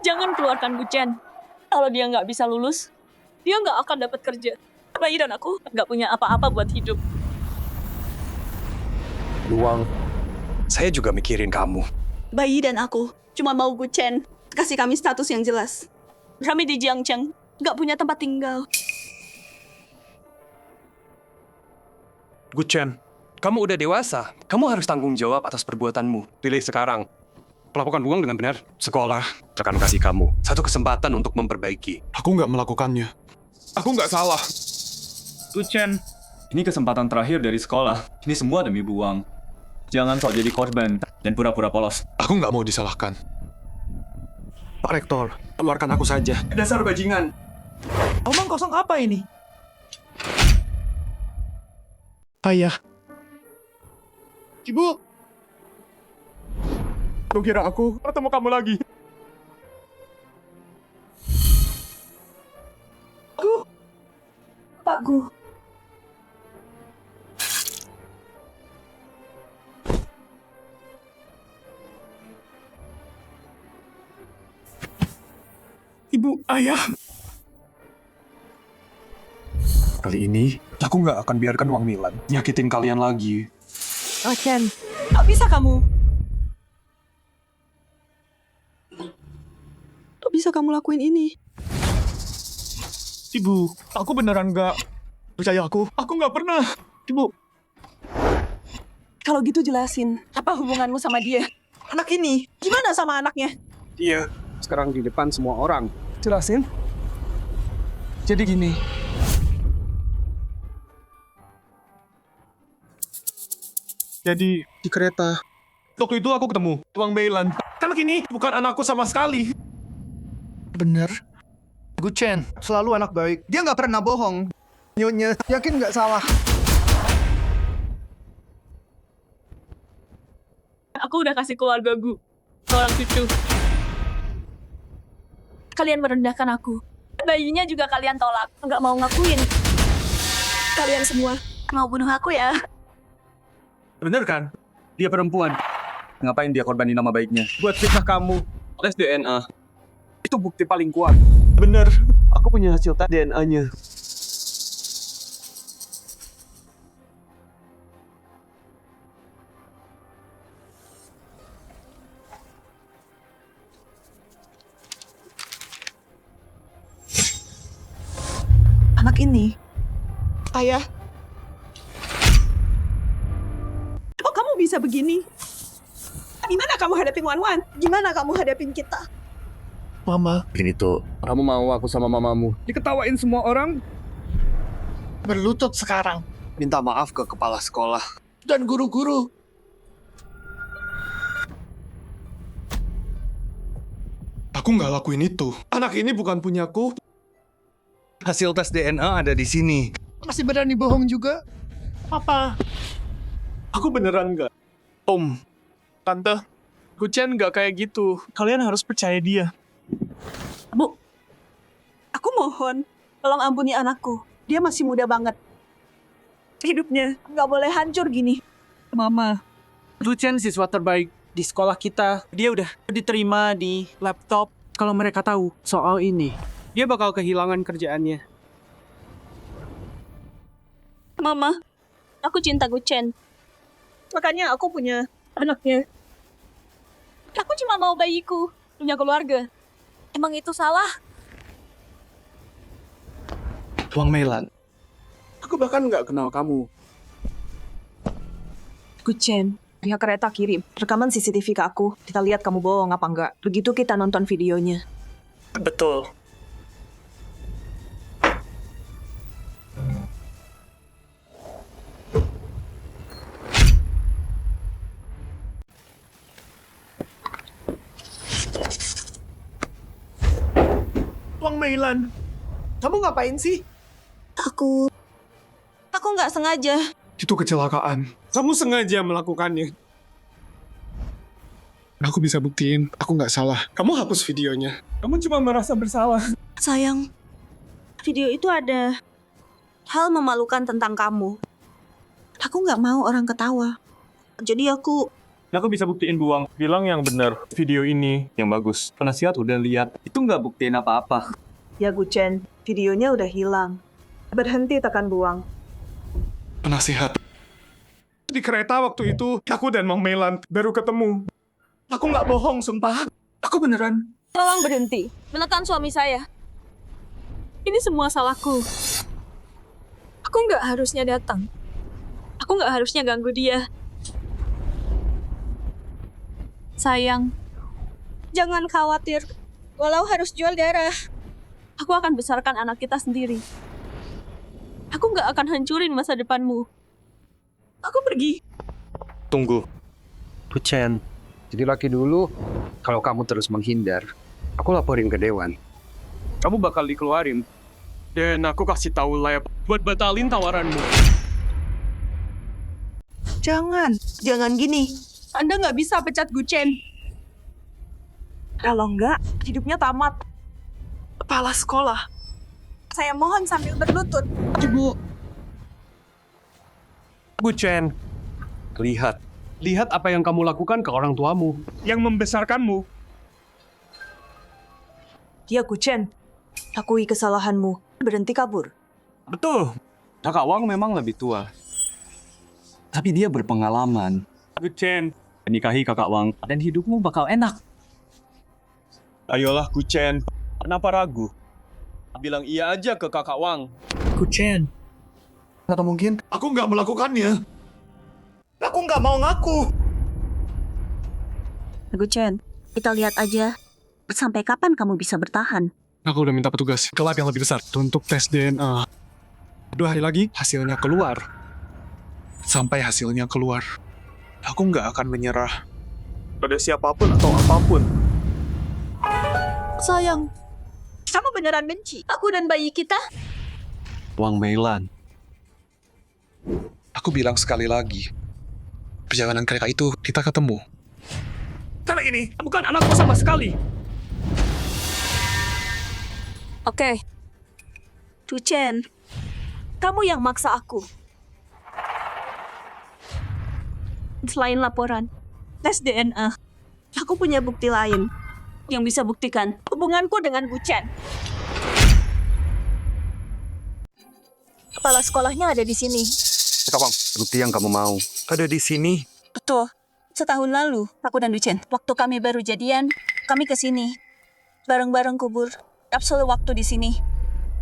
Jangan keluarkan Guchen. Kalau dia nggak bisa lulus, dia nggak akan dapat kerja. Bayi dan aku nggak punya apa-apa buat hidup. Luang, saya juga mikirin kamu. Bayi dan aku cuma mau Guchen. Kasih kami status yang jelas. Kami di Jiangcheng, nggak punya tempat tinggal. Guchen, kamu udah dewasa. Kamu harus tanggung jawab atas perbuatanmu. Pilih sekarang. Melakukan uang dengan benar. Sekolah akan kasih kamu satu kesempatan untuk memperbaiki. Aku nggak melakukannya. Aku nggak salah. Guchen, ini kesempatan terakhir dari sekolah. Ini semua demi buang. Jangan sok jadi korban dan pura-pura polos. Aku nggak mau disalahkan. Pak Rektor, keluarkan aku saja. Dasar bajingan. Omong kosong apa ini? Ayah. Ibu. Lu kira aku ketemu kamu lagi? Pak Gu. Ibu, ayah. Kali ini, aku nggak akan biarkan Wang Milan nyakitin kalian lagi. Oh, Chen. Kok bisa kamu? Kok bisa kamu lakuin ini? Ibu, aku beneran nggak. Percaya aku nggak pernah. Ibu. Kalau gitu jelasin, apa hubunganmu sama dia? Anak ini, gimana sama anaknya? Iya, sekarang di depan semua orang. Jelasin. Jadi gini. Jadi di kereta. Waktu itu aku ketemu Wang Meilan. Anak ini bukan anakku sama sekali. Bener. Guchen, selalu anak baik. Dia nggak pernah bohong. Nyonya, yakin nggak salah? Aku udah kasih keluarga Gu, seorang cucu. Kalian merendahkan aku. Bayinya juga kalian tolak. Nggak mau ngakuin. Kalian semua mau bunuh aku ya? Bener kan? Dia perempuan. Ngapain dia korbanin nama baiknya? Buat fitnah kamu. Tes DNA. Itu bukti paling kuat. Bener. Aku punya hasil tes DNA-nya. anak ini. Ayah. Kok kamu bisa begini? Gimana kamu hadapin Wan-Wan? Gimana kamu hadapin kita? Mama. Ini tuh. Kamu mau aku sama mamamu diketawain semua orang? Berlutut sekarang. Minta maaf ke kepala sekolah. Dan guru-guru. Aku Aku nggak lakuin itu. Anak ini bukan punyaku. Hasil tes DNA ada di sini. Masih berani bohong juga? Apa? Aku beneran nggak. Om, Tante, Guchen nggak kayak gitu. Kalian harus percaya dia. Bu, aku mohon, tolong ampuni anakku. Dia masih muda banget. Hidupnya nggak boleh hancur gini. Mama, Guchen siswa terbaik di sekolah kita. Dia udah diterima di laptop. Kalau mereka tahu soal ini, dia bakal kehilangan kerjaannya. Mama, aku cinta Guchen. Makanya aku punya anaknya. Aku cuma mau bayiku, punya keluarga. Emang itu salah? Wang Meilan, aku bahkan nggak kenal kamu. Guchen, pihak kereta kirim rekaman CCTV ke aku. Kita lihat kamu bohong apa enggak. Begitu kita nonton videonya. Betul. Wang Meilan, kamu ngapain sih? Aku nggak sengaja. Itu kecelakaan. Kamu sengaja melakukannya. Aku bisa buktiin, aku nggak salah. Kamu hapus videonya. Kamu cuma merasa bersalah. Sayang, video itu ada hal memalukan tentang kamu. Aku nggak mau orang ketawa. Jadi aku bisa buktiin buang. Bilang yang benar. Video ini yang bagus. Penasihat udah lihat. Itu nggak buktiin apa-apa. Ya Guchen, videonya udah hilang. Berhenti tekan buang. Penasihat. Di kereta waktu itu, aku dan Mang Meilan baru ketemu. Aku nggak bohong, sumpah. Aku beneran. tolong berhenti menekan suami saya. Ini semua salahku. Aku nggak harusnya datang. Aku nggak harusnya ganggu dia. Sayang, jangan khawatir. Walau harus jual darah, aku akan besarkan anak kita sendiri. Aku nggak akan hancurin masa depanmu. Aku pergi. Tunggu. Guchen, jadi laki dulu. Kalau kamu terus menghindar, aku laporin ke Dewan. Kamu bakal dikeluarin. Dan aku kasih tahu Lab buat batalin tawaranmu. Jangan gini. Anda nggak bisa pecat Guchen. Kalau enggak, hidupnya tamat. Kepala sekolah. Saya mohon sambil berlutut. Ibu. Guchen, lihat apa yang kamu lakukan ke orang tuamu. Yang membesarkanmu. Ya Guchen, akui kesalahanmu. Berhenti kabur. Betul. Kakak Wang memang lebih tua. Tapi dia berpengalaman. Guchen, nikahi kakak Wang dan hidupmu bakal enak. Ayolah Guchen, kenapa ragu? Bilang iya aja ke kakak Wang. Guchen. Atau mungkin Aku nggak melakukannya. aku nggak mau ngaku. Guchen, kita lihat aja. Sampai kapan kamu bisa bertahan? Aku udah minta petugas ke lab yang lebih besar untuk tes DNA. 2 hari lagi hasilnya keluar. Sampai hasilnya keluar, aku nggak akan menyerah pada siapapun atau apapun. Sayang, kamu beneran benci aku dan bayi kita? Wang Meilan. Aku bilang sekali lagi, perjalanan kereta itu kita ketemu. Karena ini bukan anakku sama sekali. Oke. Guchen, kamu yang maksa aku. Selain laporan, tes DNA, aku punya bukti lain yang bisa buktikan hubunganku dengan Guchen. Kepala sekolahnya ada di sini. Kak Wang, bukti yang kamu mau. Ada di sini. Betul. Setahun lalu, aku dan Guchen, waktu kami baru jadian, kami ke sini. Bareng-bareng kubur kapsul waktu di sini.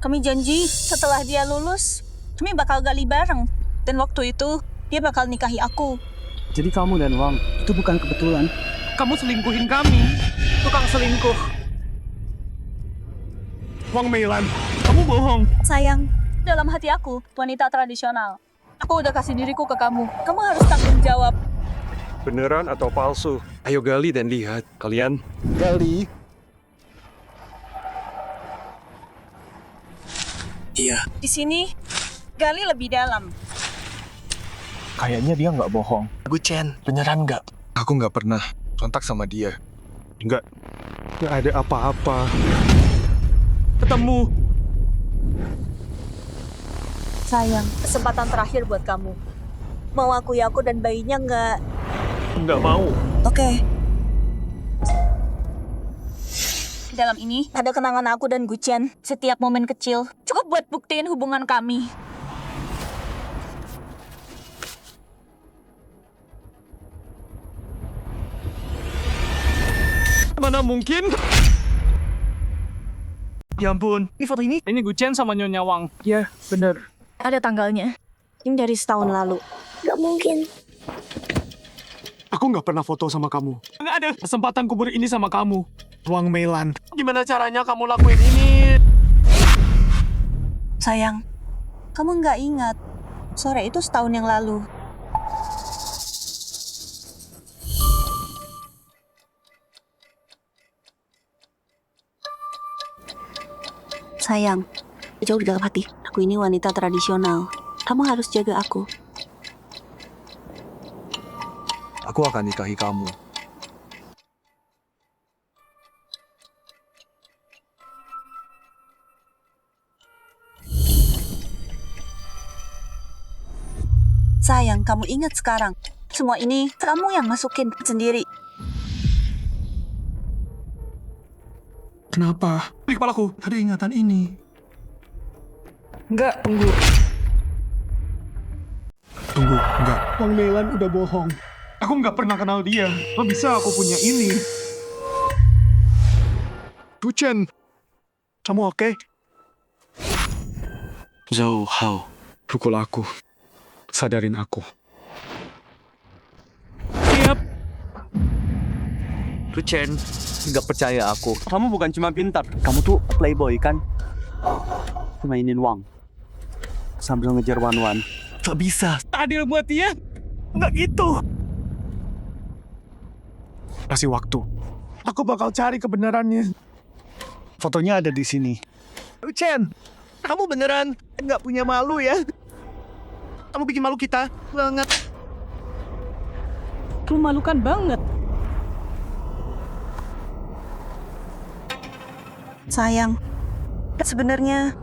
Kami janji setelah dia lulus, kami bakal gali bareng. Dan waktu itu, dia bakal nikahi aku. Jadi kamu dan Wang itu bukan kebetulan. Kamu selingkuhin kami. Tukang selingkuh. Wang Meilan, kamu bohong. Sayang, dalam hati aku, wanita tradisional. Aku udah kasih diriku ke kamu. Kamu harus tanggung jawab. Beneran atau palsu? Ayo gali dan lihat. Kalian gali. Iya. Di sini, gali lebih dalam. Kayaknya dia nggak bohong. Guchen, beneran nggak? Aku nggak pernah kontak sama dia. Nggak ada apa-apa. Ketemu. Sayang, kesempatan terakhir buat kamu. Mau akui aku dan bayinya nggak? Nggak mau. Oke. Di dalam ini ada kenangan aku dan Guchen. Setiap momen kecil cukup buat buktiin hubungan kami. Mana mungkin? Ya ampun. Ini foto ini? Ini Guchen sama Nyonya Wang. Ya, bener. Ada tanggalnya. Ini dari setahun lalu. Gak mungkin. Aku nggak pernah foto sama kamu. Nggak ada kesempatan kubur ini sama kamu. Wang Meilan. Gimana caranya kamu lakuin ini? Sayang, kamu nggak ingat. Sore itu setahun yang lalu. Sayang, jauh di dalam hati. Aku ini wanita tradisional. Kamu harus jaga aku. Aku akan nikahi kamu. Sayang, kamu ingat sekarang. Semua ini kamu yang masukin sendiri. Kenapa? Di kepalaku ada ingatan ini. Enggak, tunggu. Tunggu, enggak. Wang Meilan udah bohong. Aku nggak pernah kenal dia. Kok bisa aku punya ini? Guchen, kamu oke? Zhou Hao. Pukul aku. Sadarin aku. Siap. Guchen, nggak percaya aku. Kamu bukan cuma pintar. Kamu tuh playboy kan? Mainin Wang. Sambil ngejar Wan. Tak bisa. Adil buat dia. Nggak gitu. Kasih waktu. Aku bakal cari kebenarannya. Fotonya ada di sini. Guchen, kamu beneran nggak punya malu ya? Kamu bikin malu kita banget. Memalukan banget. Sayang, sebenarnya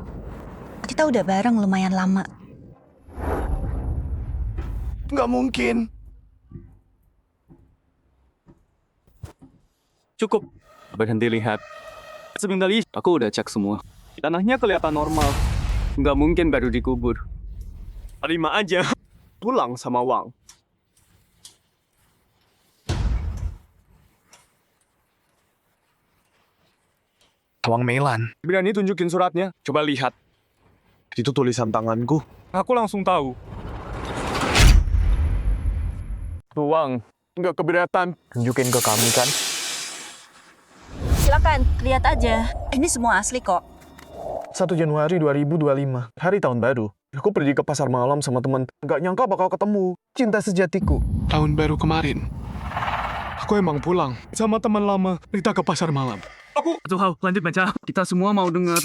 kita udah bareng lumayan lama. Nggak mungkin. Cukup. Berhenti lihat. Sebentar lagi, aku udah cek semua. Tanahnya kelihatan normal. Nggak mungkin baru dikubur. Terima aja. Pulang sama Wang. Wang Meilan. Berani tunjukin suratnya? Coba lihat. Itu tulisan tanganku. Aku langsung tahu. Wang, nggak keberatan. Tunjukin ke kami kan? Silakan, lihat aja. Ini semua asli kok. 1 Januari 2025, hari tahun baru. Aku pergi ke pasar malam sama teman. Nggak nyangka bakal ketemu cinta sejatiku. Tahun baru kemarin, aku emang pulang sama teman lama. Kita ke pasar malam. Tuh, lanjut baca. Kita semua mau dengar.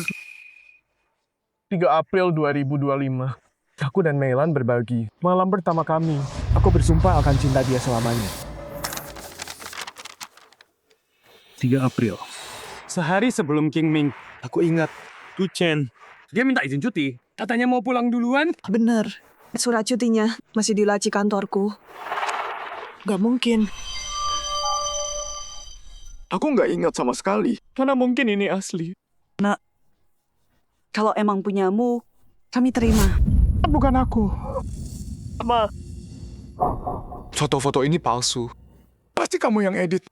3 April 2025, aku dan Meilan berbagi malam pertama kami. Aku bersumpah akan cinta dia selamanya. 3 April. Sehari sebelum King Ming, aku ingat Guchen. Dia minta izin cuti. Katanya mau pulang duluan. Bener. Surat cutinya masih di laci kantorku. Gak mungkin. Aku nggak ingat sama sekali. Mana mungkin ini asli. Nak, kalau emang punyamu, kami terima. Bukan aku. Ma. Foto-foto ini palsu. Pasti kamu yang edit.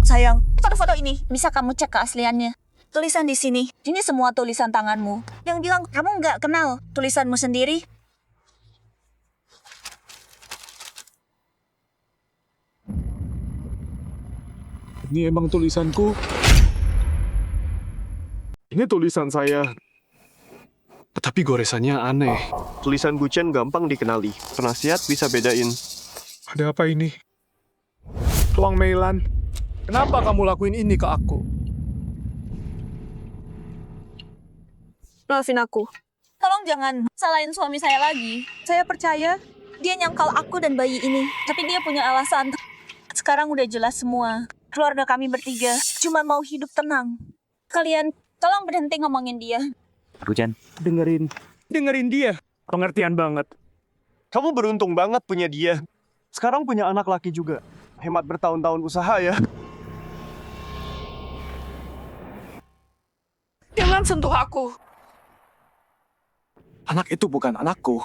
Sayang, foto-foto ini bisa kamu cek keasliannya. Tulisan di sini, ini semua tulisan tanganmu. Yang bilang kamu nggak kenal tulisanmu sendiri. Ini emang tulisanku. Ini tulisan saya. Tapi goresannya aneh. Tulisan Guchen gampang dikenali. Penasihat bisa bedain. Ada apa ini? Wang Meilan, kenapa kamu lakuin ini ke aku? Maafin aku. Tolong jangan salahin suami saya lagi. Saya percaya dia nyangkal aku dan bayi ini. Tapi dia punya alasan. Sekarang udah jelas semua. Keluarga kami bertiga cuma mau hidup tenang. Kalian tolong berhenti ngomongin dia. Guchen, Dengerin dia. Pengertian banget. Kamu beruntung banget punya dia. Sekarang punya anak laki juga. Hemat bertahun-tahun usaha ya. Jangan sentuh aku. Anak itu bukan anakku.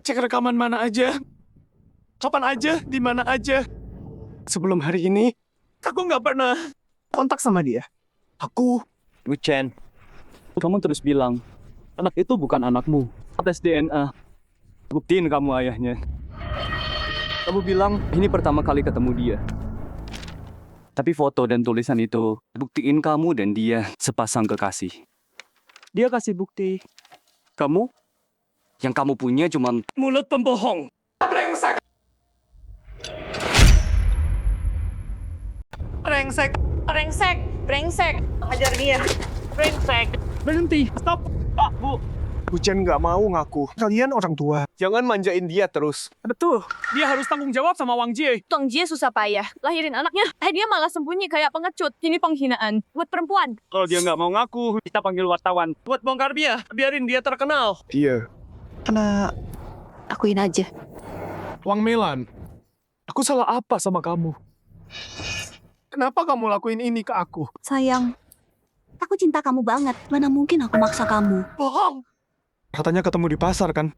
Cek rekaman mana aja. Kapan aja, di mana aja. Sebelum hari ini, aku nggak pernah kontak sama dia. Aku... Guchen, kamu terus bilang, anak itu bukan anakmu. Tes DNA. Buktiin kamu ayahnya. Kamu bilang, ini pertama kali ketemu dia. Tapi foto dan tulisan itu buktiin kamu dan dia sepasang kekasih. Dia kasih bukti. Kamu? Yang kamu punya cuma Mulut pembohong. Brengsek. Brengsek. Brengsek. Brengsek. Ajar dia. Brengsek. Berhenti. Stop. Pak, Bu. Guchen nggak mau ngaku. Kalian orang tua. Jangan manjain dia terus. Betul. Dia harus tanggung jawab sama Wang Jie. Tong Jie susah payah. Lahirin anaknya. Dia malah sembunyi kayak pengecut. Ini penghinaan. Buat perempuan. Kalau dia nggak mau ngaku, kita panggil wartawan. Buat bongkar dia. Biarin dia terkenal. Iya. Karena akuin aja. Wang Meilan, aku salah apa sama kamu? Kenapa kamu lakuin ini ke aku? Sayang, aku cinta kamu banget. Mana mungkin aku maksa kamu. Bohong. Katanya ketemu di pasar kan?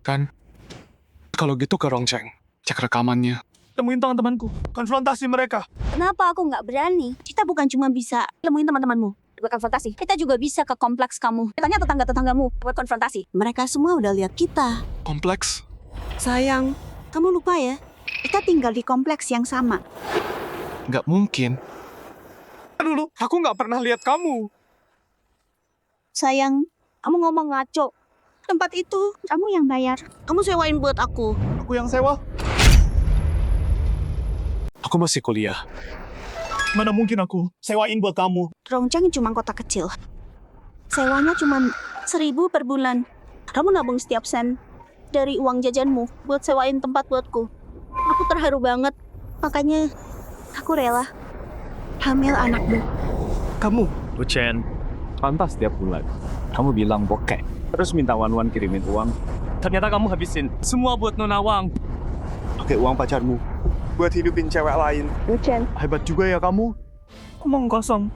Kalau gitu ke Rongcheng. Cek rekamannya. Temuin teman-temanku. Konfrontasi mereka. Kenapa aku nggak berani? Kita bukan cuma bisa temuin teman-temanmu buat konfrontasi. Kita juga bisa ke kompleks kamu. Tanya tetangga-tetanggamu buat konfrontasi. Mereka semua udah lihat kita. Kompleks? Sayang, kamu lupa ya? Kita tinggal di kompleks yang sama. Nggak mungkin. Dulu, aku nggak pernah lihat kamu. Sayang, kamu ngomong ngaco. Tempat itu kamu yang bayar. Kamu sewain buat aku. Aku yang sewa. Aku masih kuliah. Mana mungkin aku sewain buat kamu? Rongcheng cuma kota kecil. Sewanya cuma 1.000 per bulan. Kamu nabung setiap sen dari uang jajanmu buat sewain tempat buatku. Aku terharu banget. Makanya aku rela hamil anakmu. kamu. Guchen, pantas tiap bulan. Kamu bilang bokeh. Terus minta Wan-Wan kirimin uang. Ternyata kamu habisin semua buat Nona Wang. Pakai uang pacarmu. Buat hidupin cewek lain. Guchen. Hebat juga ya kamu. Omong kosong.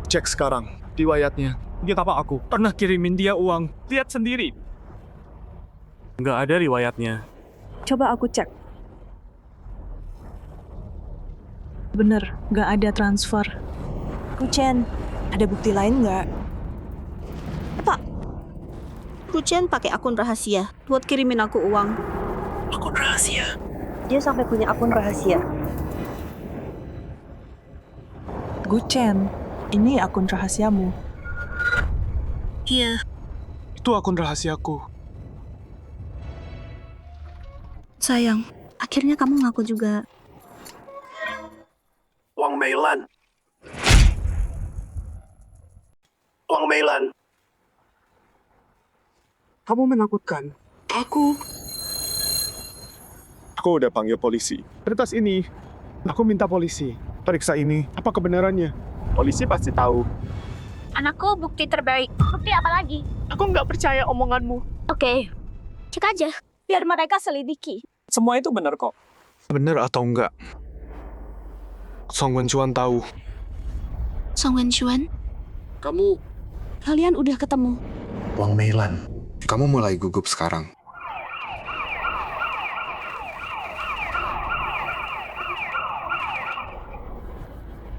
Cek sekarang riwayatnya. Dia apa aku pernah kirimin dia uang. Lihat sendiri. Nggak ada riwayatnya. Coba aku cek. Bener, nggak ada transfer. Guchen, ada bukti lain nggak? Pak, Guchen pakai akun rahasia buat kirimin aku uang. Akun rahasia? Dia sampai punya akun rahasia. Guchen, ini akun rahasiamu. Iya. Itu akun rahasiaku. Sayang, akhirnya kamu ngaku juga. Wang Meilan. Wang Meilan. Kamu menakutkan. Aku udah panggil polisi. Kertas ini, aku minta polisi. Periksa ini, apa kebenarannya? Polisi pasti tahu. Anakku bukti terbaik. Bukti apa lagi? Aku nggak percaya omonganmu. Oke, cek aja. Biar mereka selidiki. Semua itu benar kok. Benar atau enggak? Song Wenchuan tahu. Song Wenchuan, kalian udah ketemu. Wang Meilan, kamu mulai gugup sekarang.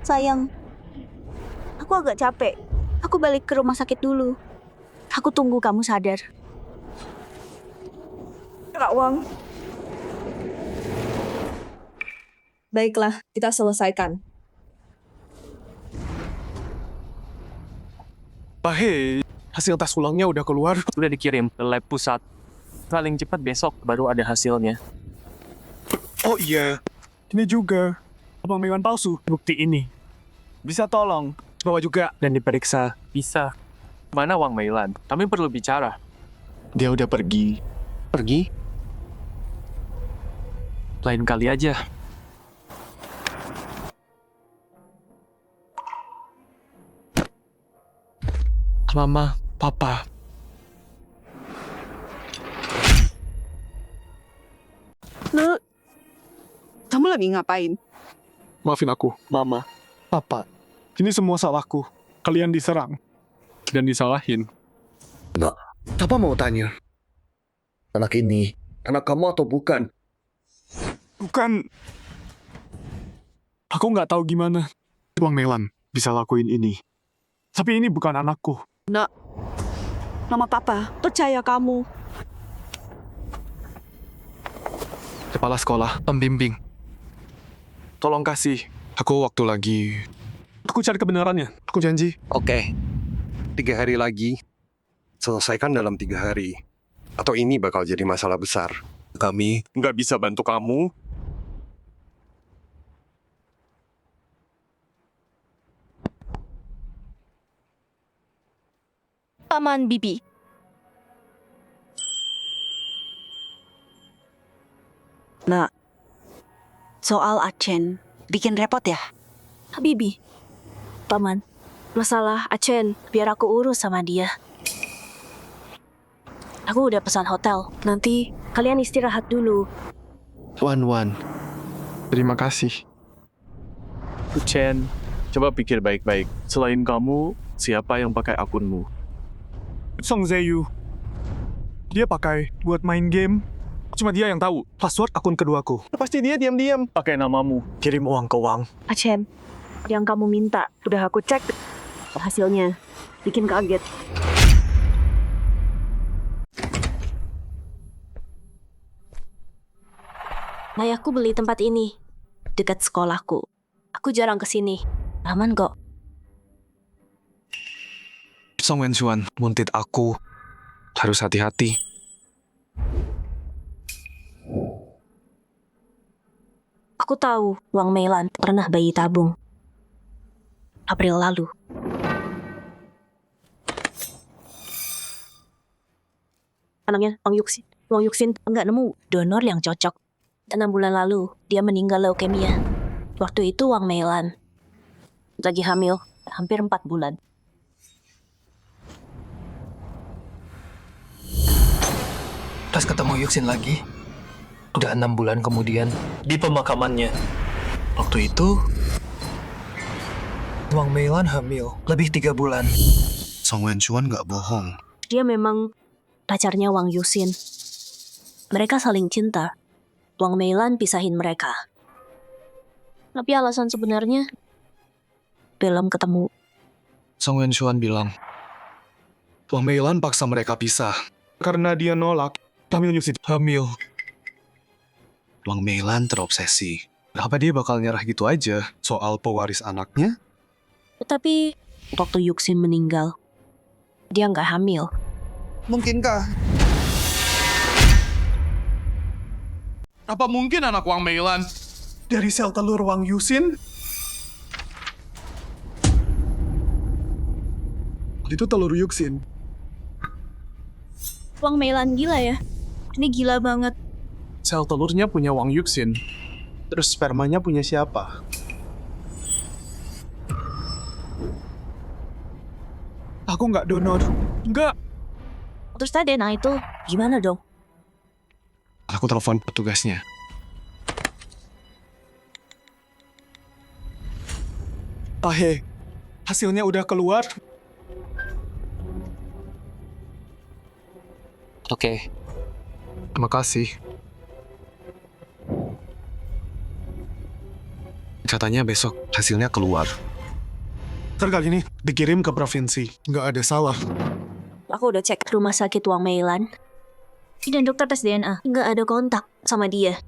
Sayang, aku agak capek. Aku balik ke rumah sakit dulu. Aku tunggu kamu sadar. Kak Wang. Baiklah, kita selesaikan. Bahey, hasil tes ulangnya udah keluar. Udah dikirim ke lab pusat. Paling cepat besok baru ada hasilnya. Oh iya, ini juga. Abang Meiwan palsu. Bukti ini bisa tolong bawa juga Dan diperiksa. Bisa. Mana Wang Meilan? Kami perlu bicara. Dia udah pergi. Pergi? Lain kali aja. Mama, Papa. Nak, kamu lagi ngapain? Maafin aku, Mama, Papa. Ini semua salahku. Kalian diserang. Dan disalahin. Enggak. Papa mau tanya. Anak ini, anak kamu atau bukan? Bukan. Aku nggak tahu gimana Wang Meilan bisa lakuin ini. Tapi ini bukan anakku. Nak, Mama Papa, percaya kamu. Kepala sekolah, pembimbing. Tolong kasih aku waktu lagi. Aku cari kebenarannya. Aku janji. Oke. 3 hari lagi. Selesaikan dalam 3 hari. Atau ini bakal jadi masalah besar. Kami nggak bisa bantu kamu. Paman Bibi. Nak, soal Achen, bikin repot ya? Bibi, Paman, masalah Achen, biar aku urus sama dia. Aku udah pesan hotel, nanti kalian istirahat dulu. Wan, terima kasih. Chen, coba pikir baik-baik. Selain kamu, siapa yang pakai akunmu? Song Zeyu. Dia pakai buat main game. Cuma dia yang tahu password akun keduaku. Pasti dia diam-diam pakai namamu. Kirim uang ke Wang. Achen, yang kamu minta, udah aku cek hasilnya. Bikin kaget. Ayahku beli tempat ini, dekat sekolahku. Aku jarang kesini. Aman kok. Song Wenxuan muntit aku. Harus hati-hati. Aku tahu Wang Meilan pernah bayi tabung. April lalu. Anaknya Wang Yuxin. Wang Yuxin nggak nemu donor yang cocok. 6 bulan lalu, dia meninggal leukemia. Waktu itu Wang Meilan lagi hamil hampir 4 bulan. Pas ketemu Yuxin lagi, udah 6 bulan kemudian, di pemakamannya. Waktu itu, Wang Meilan hamil, lebih 3 bulan. Song Wenxuan nggak bohong. Dia memang pacarnya Wang Yuxin. Mereka saling cinta. Wang Meilan pisahin mereka. Tapi alasan sebenarnya belum ketemu. Song Wenxuan bilang, Wang Meilan paksa mereka pisah. Karena dia nolak, hamil Yuxin. Hamil. Wang Meilan terobsesi. Apa dia bakal nyerah gitu aja soal pewaris anaknya? Tetapi waktu Yuxin meninggal, dia nggak hamil. Mungkinkah? Apa mungkin anak Wang Meilan dari sel telur Wang Yuxin? Itu telur Yuxin. Wang Meilan gila ya? Ini gila banget. Sel telurnya punya Wang Yuxin. Terus spermanya punya siapa? Aku nggak donor. Nggak. Terus tadi nah itu gimana dong? Aku telepon petugasnya. Tahe, hasilnya udah keluar. Oke. Terima kasih. Katanya besok hasilnya keluar. Kali ini dikirim ke provinsi. Nggak ada salah. Aku udah cek rumah sakit Wang Meilan. Dan dokter tes DNA nggak ada kontak sama dia.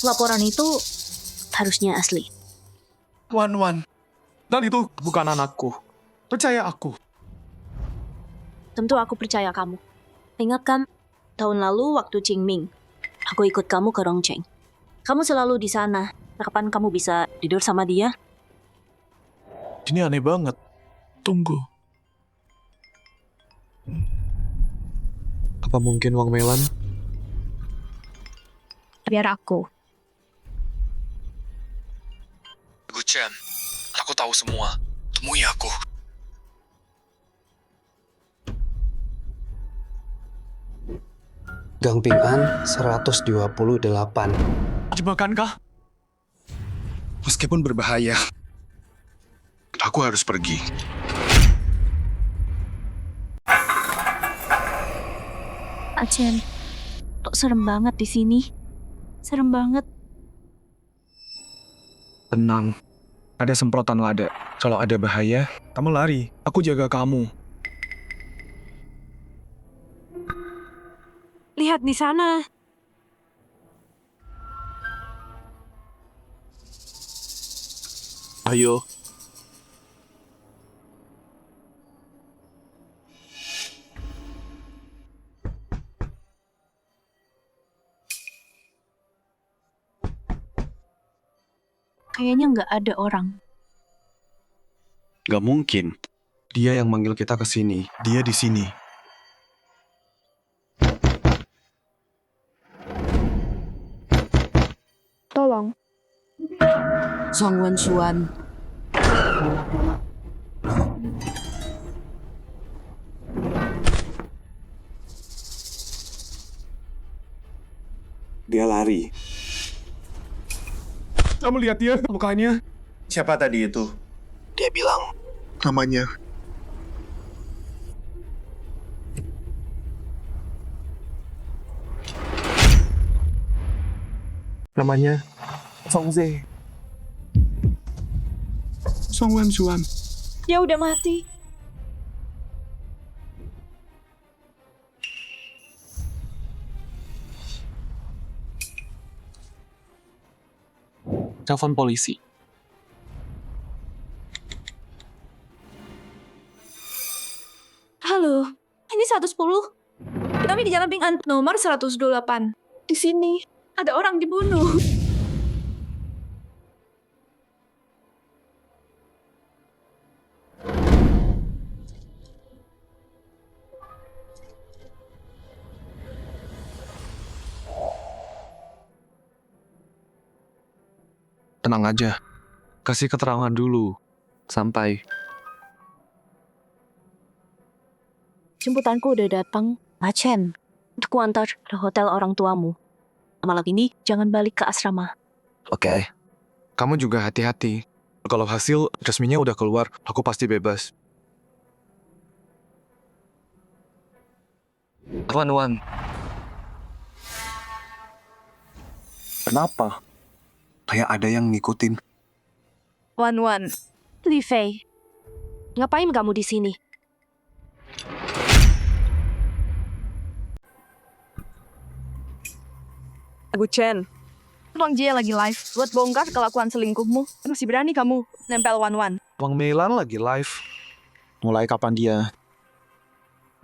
Laporan itu harusnya asli. Wan. Dan itu bukan anakku. Percaya aku. Tentu aku percaya kamu. Ingat kan, tahun lalu waktu Qingming, aku ikut kamu ke Rongcheng. Kamu selalu di sana. Kapan kamu bisa tidur sama dia? Ini aneh banget. Tunggu. Apa mungkin Wang Meilan? Biar aku. Guchen, aku tahu semua. Temui aku. Gang Ping An 128. Jebakankah? Meskipun berbahaya, aku harus pergi. Achen, kok serem banget di sini. Serem banget. Tenang. Ada semprotan lada. Kalau ada bahaya, kamu lari. Aku jaga kamu. Lihat di sana. Ayo. Kayaknya nggak ada orang. Gak mungkin. Dia yang manggil kita ke sini. Dia di sini. Tolong. Song Wen Xuan. Dia lari. Kamu lihat dia mukanya. Siapa tadi itu? Dia bilang namanya. Namanya Song Ze. Song Wen Xuan. Dia udah mati. Telepon polisi. Halo, ini 110. Kami di Jalan Ping An, nomor 128. Di sini, ada orang dibunuh. Tenang aja. Kasih keterangan dulu. Sampai. Jemputanku udah datang. Achen, aku antar ke hotel orang tuamu. Malam ini jangan balik ke asrama. Oke. Kamu juga hati-hati. Kalau hasil resminya udah keluar, aku pasti bebas. Wan. Kenapa? Kayak ada yang ngikutin. Wan. Li Fei, ngapain kamu di sini? Guchen, Wang Jie lagi live buat bongkar kelakuan selingkuhmu. Masih berani kamu nempel Wan. Wang Meilan lagi live. Mulai kapan dia?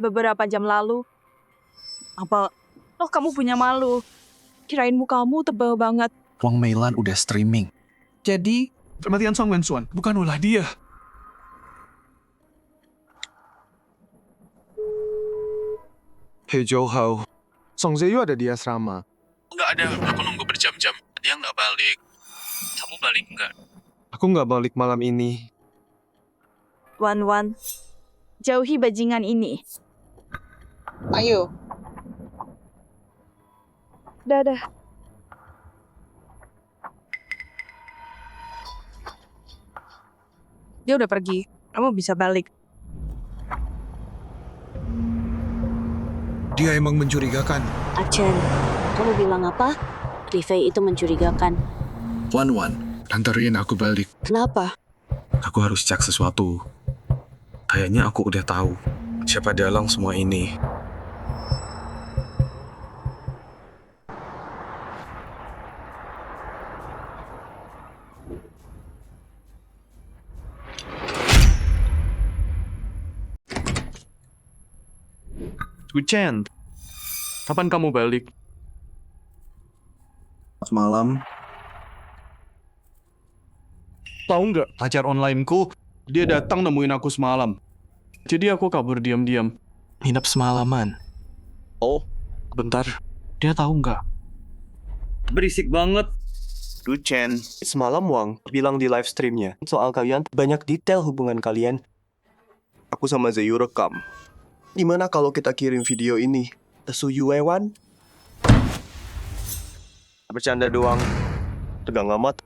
Beberapa jam lalu. Apa? Oh, kamu punya malu. Kirain mukamu tebal banget. Wang Meilan udah streaming. Jadi, kematian Song Wen Xuan bukan ulah dia. Hei Zhou, Song Zeyu ada di asrama. Nggak ada, aku nunggu berjam-jam. Dia nggak balik. Kamu balik nggak? Aku nggak balik malam ini. Wan, jauhi bajingan ini. Ayo. Dadah. Dia udah pergi. Kamu bisa balik. Dia emang mencurigakan. Achen, kamu bilang apa? Li Fei itu mencurigakan. Wan, antarin aku balik. Kenapa? Aku harus cek sesuatu. Kayaknya aku udah tahu siapa dalang semua ini. Guchen, kapan kamu balik? Semalam. Tahu nggak, pacar onlineku, dia datang nemuin aku semalam. Jadi aku kabur diam-diam. Nginep semalaman. Oh, bentar. Dia tahu nggak? Berisik banget. Chen, semalam Wang bilang di live streamnya soal kalian banyak detail hubungan kalian. Aku sama Zeyu rekam. Gimana kalau kita kirim video ini ke Su Yuewan? Bercanda doang. Tegang amat.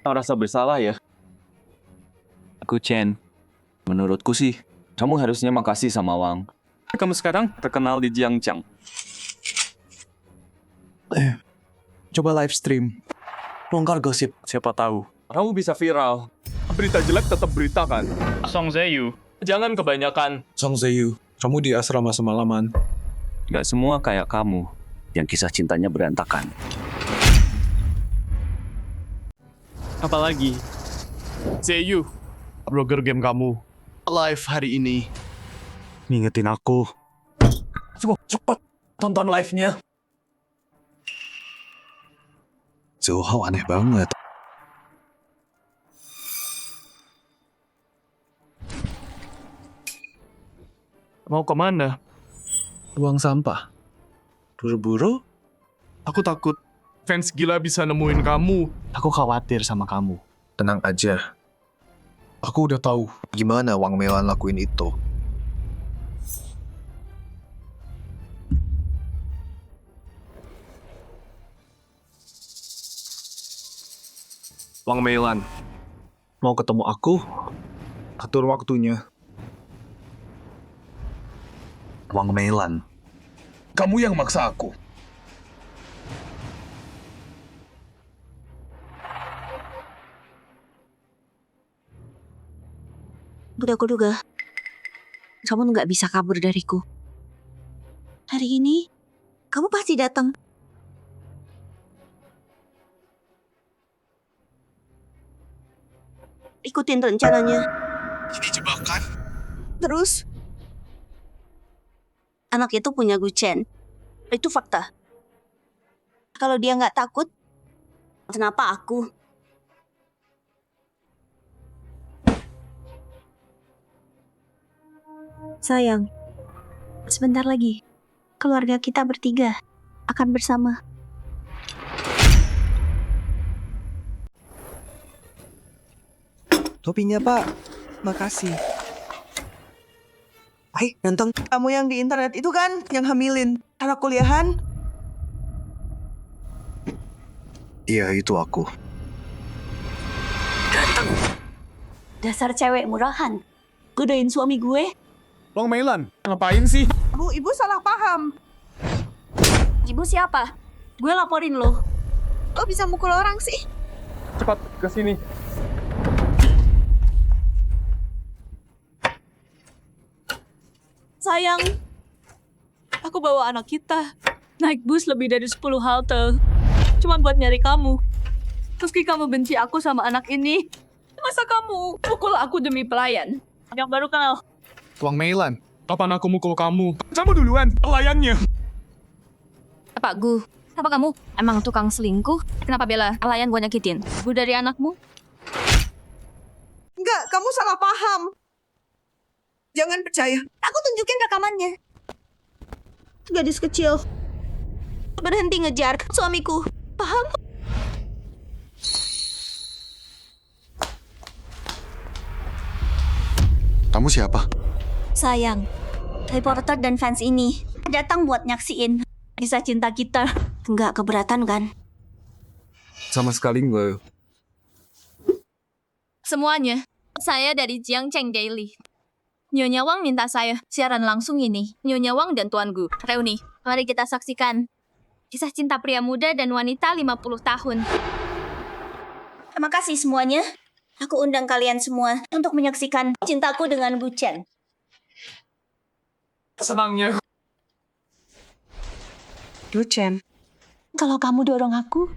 Rasa bersalah ya. Aku Chen. Menurutku sih, kamu harusnya makasih sama Wang. Kamu sekarang terkenal di Jiangchang. Coba live stream. Longgar gosip, siapa tahu. Kamu bisa viral. Berita jelek tetap berita kan? Song Zeyu. Jangan kebanyakan. Song Zeyu, kamu di asrama semalaman. Gak semua kayak kamu, yang kisah cintanya berantakan. Apalagi? Zeyu, blogger game kamu. Live hari ini. Ngingetin aku. Cepat, tonton live-nya. Zhou aneh banget. Mau kemana? Buang sampah. Buru-buru? Aku takut fans gila bisa nemuin kamu. Aku khawatir sama kamu. Tenang aja. Aku udah tahu gimana Wang Meilan lakuin itu. Wang Meilan, mau ketemu aku? Atur waktunya. Wang Meilan. Kamu yang maksa aku. Udah aku duga. Kamu nggak bisa kabur dariku. Hari ini, kamu pasti datang. Ikutin rencananya. Ini jebakan? Terus, anak itu punya Guchen. Itu fakta. Kalau dia nggak takut, kenapa aku? Sayang, sebentar lagi keluarga kita bertiga akan bersama. Topinya, Pak. Makasih. Hai, ganteng. Kamu yang di internet itu kan, yang hamilin anak kuliahan? Iya, itu aku. Dasar cewek murahan. Godain suami gue. Wang Meilan, ngapain sih? Ibu salah paham. Ibu siapa? Gue laporin lo. Kok bisa mukul orang sih? Cepat, ke sini. Sayang, aku bawa anak kita. Naik bus lebih dari 10 halte. Cuma buat nyari kamu. Meski kamu benci aku sama anak ini, masa kamu pukul aku demi pelayan? Yang baru kenal. Wang Meilan, kapan aku mukul kamu? Kamu duluan, pelayannya. Pak Gu, kenapa kamu emang tukang selingkuh? Kenapa bela pelayan gue nyakitin? Gue dari anakmu? Enggak, kamu salah paham. Jangan percaya. Aku tunjukin rekamannya. Gadis kecil. Berhenti ngejar suamiku. Paham? Kamu siapa? Sayang, reporter dan fans ini datang buat nyaksiin kisah cinta kita. Nggak keberatan kan? Sama sekali enggak. Semuanya, saya dari Jiangcheng Daily. Nyonya Wang minta saya siaran langsung ini. Nyonya Wang dan Tuan Gu, reuni. Mari kita saksikan kisah cinta pria muda dan wanita 50 tahun. Terima kasih semuanya. Aku undang kalian semua untuk menyaksikan cintaku dengan Guchen. Senangnya. Guchen. Kalau kamu dorong aku,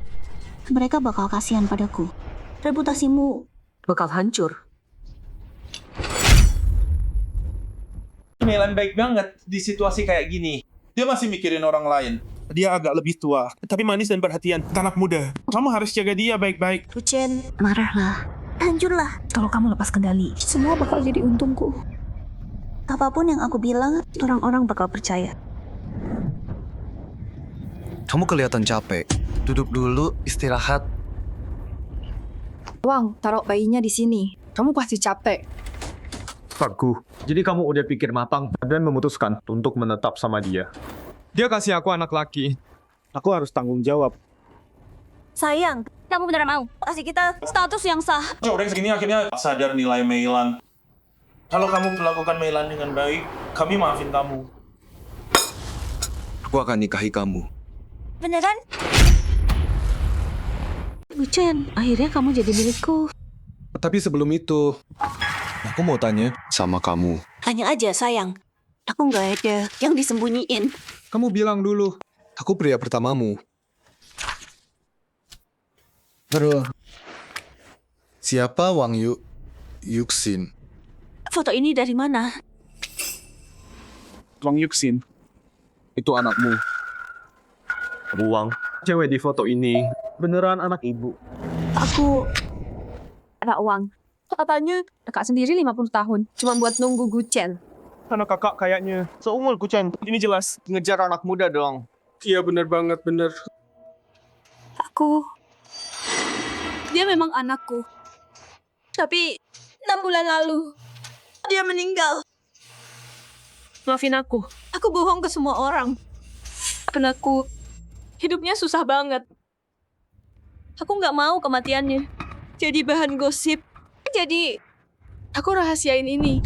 mereka bakal kasihan padaku. Reputasimu bakal hancur. Meilan baik banget di situasi kayak gini. Dia masih mikirin orang lain. Dia agak lebih tua, tapi manis dan perhatian. Anak muda. Kamu harus jaga dia baik-baik. Guchen, marahlah. Hancurlah. Kalau kamu lepas kendali, semua bakal jadi untungku. Apapun yang aku bilang, orang-orang bakal percaya. Kamu kelihatan capek. Duduk dulu, istirahat. Wang, taruh bayinya di sini. Kamu pasti capek. Fuckku. Jadi kamu udah pikir matang dan memutuskan untuk menetap sama dia. Dia kasih aku anak laki. Aku harus tanggung jawab. Sayang, kamu beneran mau kasih kita status yang sah. Udah segini akhirnya sadar nilai Meilan. Kalau kamu melakukan Meilan dengan baik, kami maafin kamu. Aku akan nikahi kamu. Beneran? Guchen, akhirnya kamu jadi milikku. Tapi sebelum itu, aku mau tanya sama kamu. Tanya aja, sayang. Aku nggak ada yang disembunyiin. Kamu bilang dulu, aku pria pertamamu. Terus, siapa Wang Yuxin? Foto ini dari mana? Wang Yuxin. Itu anakmu. Wang, cewek di foto ini beneran anak ibu. Aku ada uang. Katanya kakak sendiri 50 tahun. Cuma buat nunggu Guchen. Anak kakak kayaknya seumur Guchen. Ini jelas ngejar anak muda dong. Iya bener banget, bener. Dia memang anakku. Tapi 6 bulan lalu dia meninggal. Maafin aku. Aku bohong ke semua orang. Anakku hidupnya susah banget. Aku nggak mau kematiannya jadi bahan gosip. Jadi aku rahasiain ini.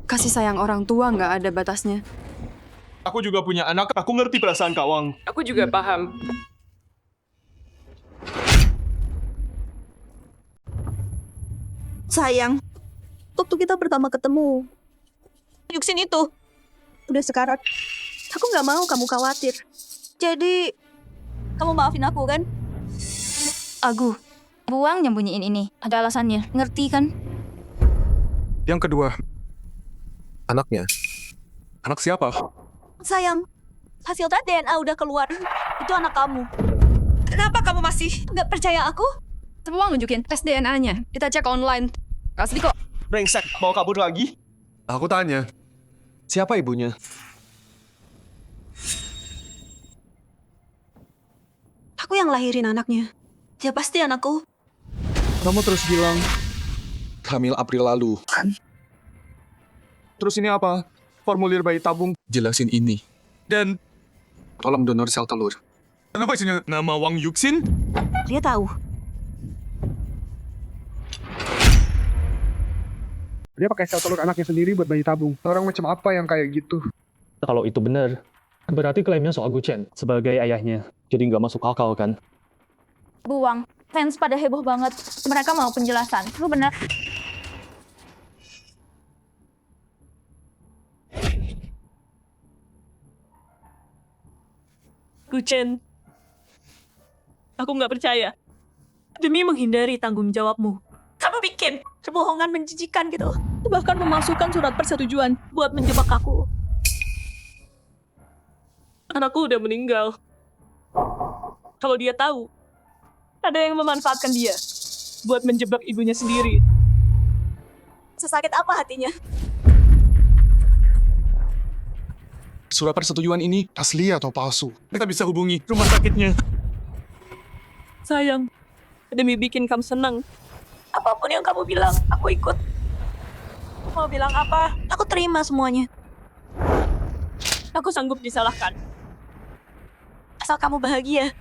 Kasih sayang orang tua nggak ada batasnya. Aku juga punya anak, aku ngerti perasaan Kak Wang. Aku juga paham. Sayang, waktu kita pertama ketemu, Yuxin itu udah sekarat. Aku nggak mau kamu khawatir. Jadi, kamu maafin aku kan? Agu, Buang nyembunyiin ini. Ada alasannya, ngerti kan? Yang kedua, anaknya. Anak siapa? Sayang, hasil tes DNA udah keluar. Itu anak kamu. Kenapa kamu masih nggak percaya aku? Buang nunjukin tes DNA-nya. Kita cek online. Asli kok. Brengsek, mau kabur lagi? Aku tanya, siapa ibunya? Aku yang lahirin anaknya. Dia pasti anakku. Kamu terus bilang hamil April lalu. Terus ini apa? Formulir bayi tabung. Jelasin ini. Dan tolong donor sel telur. kenapa isinya nama Wang Yuxin? Dia tahu. Dia pakai sel telur anaknya sendiri buat bayi tabung. Orang macam apa yang kayak gitu? Kalau itu benar, berarti klaimnya soal Guchen sebagai ayahnya. Jadi nggak masuk akal kan? Buang. Fans pada heboh banget. Mereka mau penjelasan. Lu benar. Guchen, aku nggak percaya. Demi menghindari tanggung jawabmu, kamu bikin kebohongan menjijikan gitu. Bahkan memasukkan surat persetujuan buat menjebak aku. Anakku udah meninggal. Kalau dia tahu, ada yang memanfaatkan dia buat menjebak ibunya sendiri. Sesakit apa hatinya? Surat persetujuan ini asli atau palsu? Kita bisa hubungi rumah sakitnya. Sayang, demi bikin kamu senang, apapun yang kamu bilang, aku ikut. Mau bilang apa? Aku terima semuanya. Aku sanggup disalahkan. Asal kamu bahagia.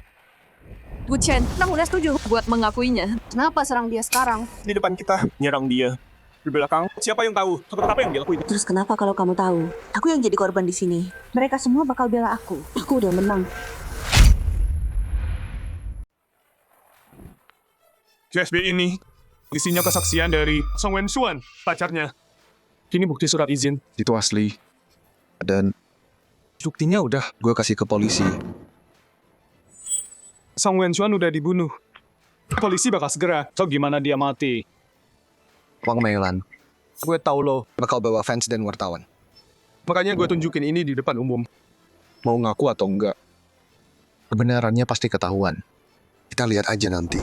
Guchen, aku udah setuju buat mengakuinya. Kenapa serang dia sekarang? Di depan kita, nyerang dia. Di belakang, siapa yang tahu? Seperti apa yang dia lakuin? Terus kenapa kalau kamu tahu? Aku yang jadi korban di sini. Mereka semua bakal bela aku. Aku udah menang. USB ini isinya kesaksian dari Song Wen-xuan, pacarnya. Ini bukti surat izin. Itu asli. Dan buktinya udah gue kasih ke polisi. Song Wen-xuan udah dibunuh. Polisi bakal segera. So gimana dia mati? Wang Meilan. Gue tahu lo bakal bawa fans dan wartawan. Makanya gue tunjukin ini di depan umum. Mau ngaku atau enggak, kebenarannya pasti ketahuan. Kita lihat aja nanti.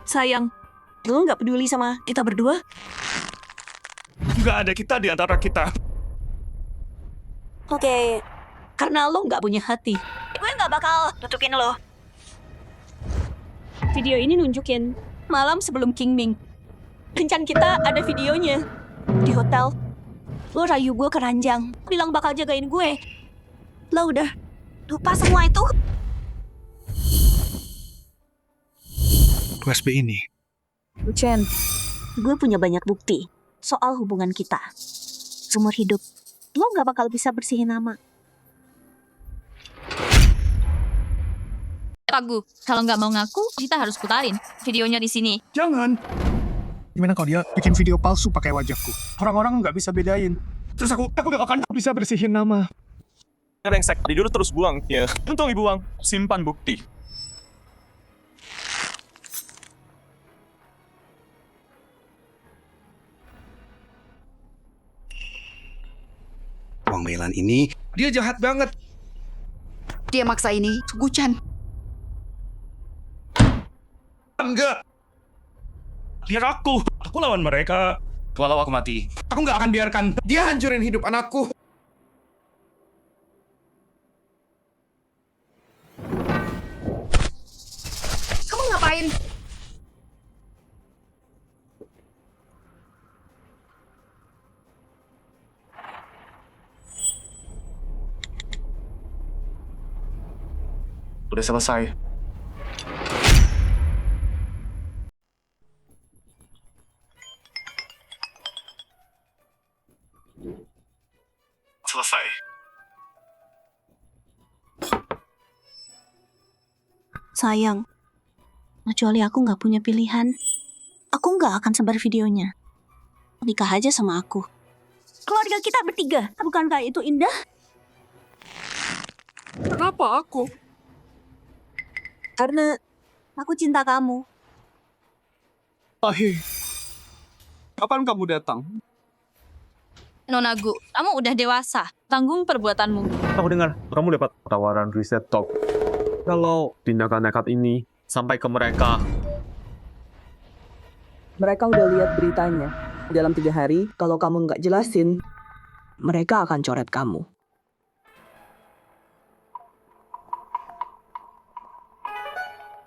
Sayang, lo nggak peduli sama kita berdua? Nggak ada kita di antara kita. Oke, Karena lo nggak punya hati. Gue nggak bakal nutupin lo. Video ini nunjukin malam sebelum King Ming. Kencan kita ada videonya di hotel. Lo rayu gue ke ranjang, bilang bakal jagain gue. Lo udah lupa semua itu? USB ini. Chen, gue punya banyak bukti soal hubungan kita. Seumur hidup, lo gak bakal bisa bersihin nama. Ragu, kalau nggak mau ngaku, kita harus putarin videonya di sini. Jangan. Gimana kalau dia bikin video palsu pakai wajahku? Orang-orang nggak bisa bedain. Terus aku gak akan bisa bersihin nama. Rengsek, tidur terus buang. Ya, untung ibu buang. Simpan bukti. Wang Meilan ini, dia jahat banget. Dia maksa ini, Guchan. Enggak. Biar aku lawan mereka. Kalau aku mati, Aku nggak akan biarkan dia hancurin hidup anakku. Kamu ngapain? Udah selesai. Selesai. Sayang, kecuali aku nggak punya pilihan, aku nggak akan sebar videonya. Nikah aja sama aku. Keluarga kita bertiga, bukankah itu indah? Kenapa aku? Karena aku cinta kamu. Ahi, kapan kamu datang? Nonagu, kamu udah dewasa. Tanggung perbuatanmu. Aku dengar kamu dapat tawaran riset top. Kalau tindakan nekat ini sampai ke mereka, Mereka udah lihat beritanya. Dalam 3 hari, kalau kamu nggak jelasin, mereka akan coret kamu.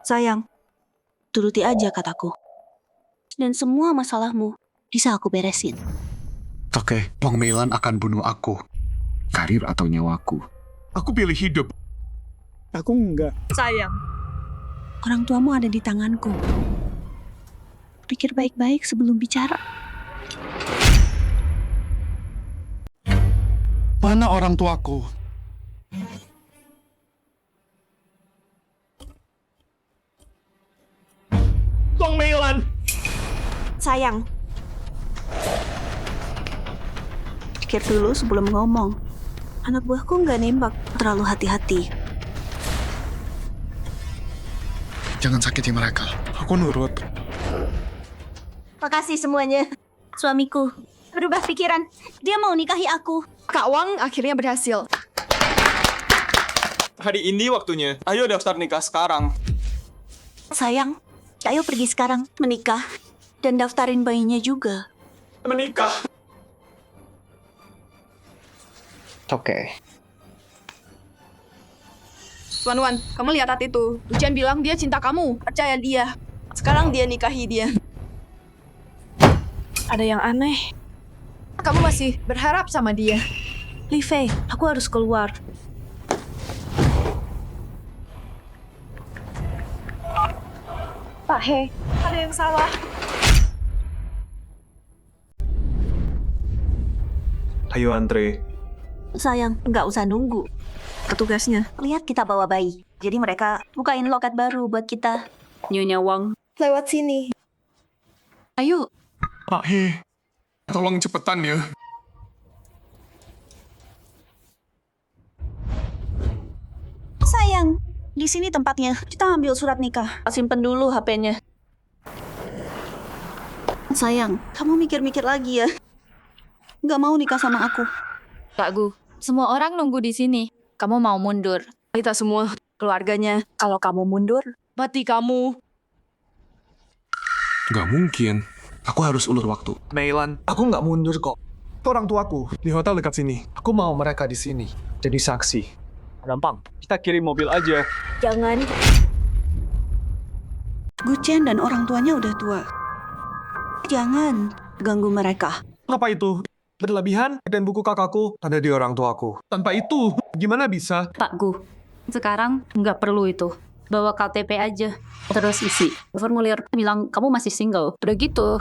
Sayang, turuti aja kataku. Dan semua masalahmu bisa aku beresin. Oke, Wang Meilan akan bunuh aku. Karir atau nyawaku. Aku pilih hidup. Aku enggak. Sayang, Orang tuamu ada di tanganku. Pikir baik-baik sebelum bicara. Mana orang tuaku? Wang Meilan. Sayang, pikir dulu sebelum ngomong. Anak buahku nggak nembak, terlalu hati-hati. Jangan sakiti mereka. Aku nurut. Makasih semuanya. Suamiku berubah pikiran. Dia mau nikahi aku. Kak Wang akhirnya berhasil. hari ini waktunya. Ayo daftar nikah sekarang. Sayang, ayo pergi sekarang menikah dan daftarin bayinya juga. Menikah. Oke. Wan, kamu lihat hati itu. Lucian bilang dia cinta kamu. Percaya dia. Sekarang dia nikahi dia. Ada yang aneh. Kamu masih berharap sama dia. Li Fei, aku harus keluar. Pak He, ada yang salah. Ayo Andre. Sayang, nggak usah nunggu. Petugasnya, lihat kita bawa bayi. Jadi mereka bukain loket baru buat kita. Nyonya Wang. Lewat sini. Ayo. Pak He, tolong cepetan ya. Sayang, di sini tempatnya. Kita ambil surat nikah. Simpen dulu HP-nya. Sayang, kamu mikir-mikir lagi ya. Nggak mau nikah sama aku. Kak Gu, semua orang nunggu di sini. Kamu mau mundur. Kita semua keluarganya. Kalau kamu mundur, mati kamu. Gak mungkin. Aku harus ulur waktu. Meilan, aku nggak mundur kok. Itu orang tuaku di hotel dekat sini. Aku mau mereka di sini. jadi saksi. Gampang, kita kirim mobil aja. Jangan. Guchen dan orang tuanya udah tua. Jangan ganggu mereka. Apa itu? Berlebihan? Dan buku kakakku ada di orang tuaku. Tanpa itu, gimana bisa? Pak Gu, sekarang nggak perlu itu. Bawa KTP aja. Terus isi formulir bilang kamu masih single. Udah gitu.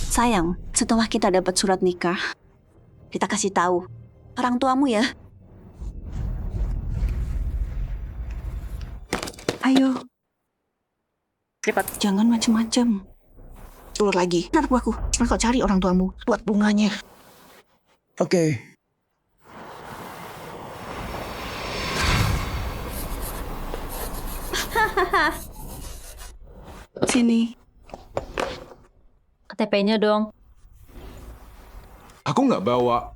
Sayang, setelah kita dapat surat nikah, kita kasih tahu orang tuamu ya. Ayo. Cepat. Jangan macem-macem. Ulur lagi. Ntar aku cari orang tuamu buat bunganya. Oke. Sini. KTP-nya dong. Aku nggak bawa.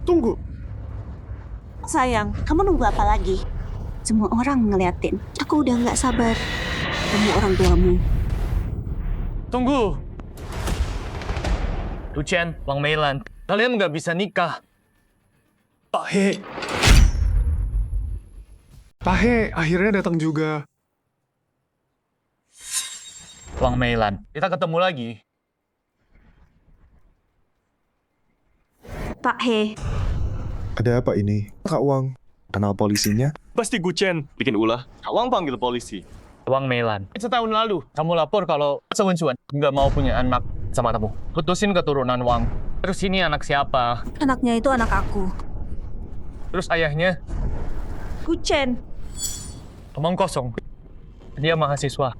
Tunggu. Sayang, kamu nunggu apa lagi? Semua orang ngeliatin. Aku udah nggak sabar ketemu orang tuamu. Tunggu. Guchen, Wang Meilan, kalian nggak bisa nikah. Pak He. Pak He akhirnya datang juga. Wang Meilan, kita ketemu lagi. Pak He. Ada apa ini? Kak Wang, kenal polisinya? Pasti Guchen bikin ulah. Awang panggil polisi. Wang Meilan, setahun lalu kamu lapor kalau Sewensuan nggak mau punya anak sama kamu. Putusin keturunan Wang. Terus ini anak siapa? Anaknya itu anak aku. Terus ayahnya Guchen. omong kosong. Dia mahasiswa.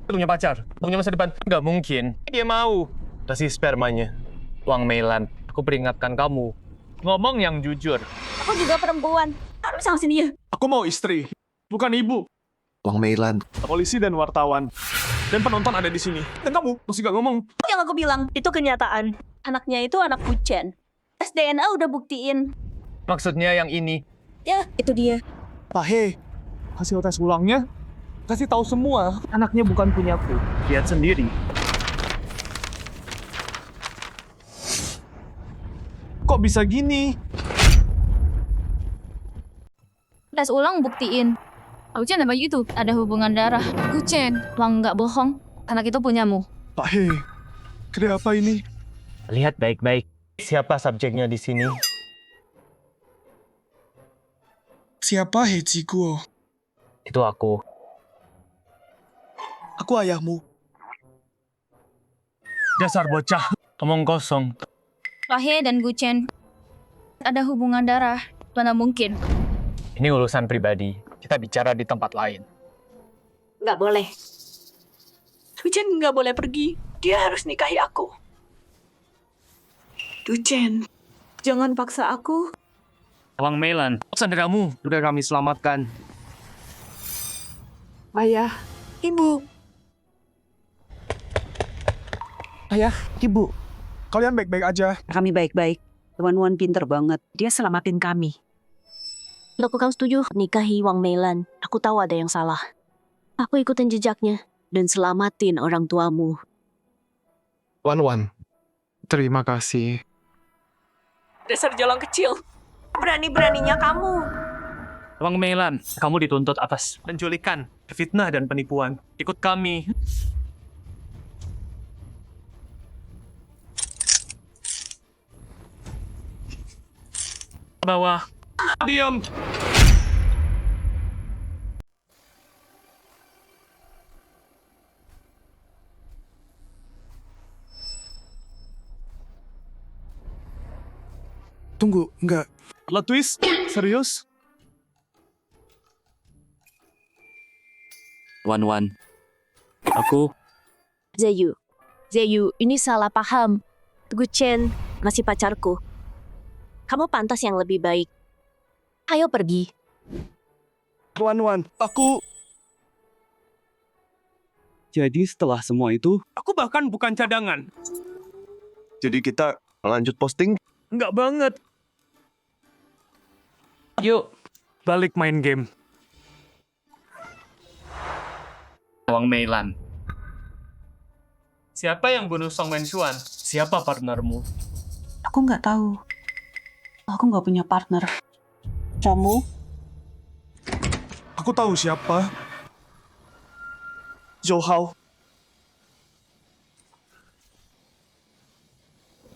Dia punya pacar, punya masa depan. Nggak mungkin. Dia mau. Kasih spermanya. Wang Meilan, aku peringatkan kamu. Ngomong yang jujur. Aku juga perempuan. Harus sama sini ya. Aku mau istri, bukan ibu. Wang Meilan. Polisi dan wartawan. Dan penonton ada di sini. Dan kamu masih gak ngomong. Yang aku bilang, itu kenyataan. Anaknya itu anak Guchen. Tes DNA udah buktiin. Maksudnya yang ini. Ya, itu dia. Pak He, hasil tes ulangnya kasih tahu semua. Anaknya bukan punyaku. Lihat sendiri. Kok bisa gini? Tes ulang buktiin. Guchen sama itu ada hubungan darah. Guchen, Wang nggak bohong. Anak itu punyamu. Pak He, kenapa ini? Lihat baik-baik. Siapa subjeknya di sini? Siapa He Jiguo? Itu aku. Aku ayahmu. Dasar bocah. Omong kosong. Pak He dan Guchen ada hubungan darah. Mana mungkin? Ini urusan pribadi. Kita bicara di tempat lain. Nggak boleh. Guchen nggak boleh pergi. Dia harus nikahi aku. Guchen, jangan paksa aku. Wang Meilan, saudaramu sudah kami selamatkan. Ayah, ibu. Ayah, ibu. Kalian baik-baik aja. Kami baik-baik. Tuan Wan pinter banget. Dia selamatin kami. Aku kau setuju nikahi Wang Meilan. Aku tahu ada yang salah. Aku ikutin jejaknya dan selamatin orang tuamu. Wan, terima kasih. Dasar jalan kecil. Berani-beraninya kamu. Wang Meilan, kamu dituntut atas penculikan, fitnah, dan penipuan. Ikut kami. Bawah. Diam. Tunggu, enggak. Plot twist? Serius? Wan. Aku. Zeyu, ini salah paham. Guchen masih pacarku. Kamu pantas yang lebih baik. Ayo pergi. Wan, aku... Jadi setelah semua itu, Aku bahkan bukan cadangan. Jadi kita lanjut posting? Enggak banget. Yuk, balik main game. Wang Meilan. Siapa yang bunuh Song Wenxuan? Siapa partnermu? Aku nggak tahu. Aku nggak punya partner. Kamu? Aku tahu siapa. Zhou Hao.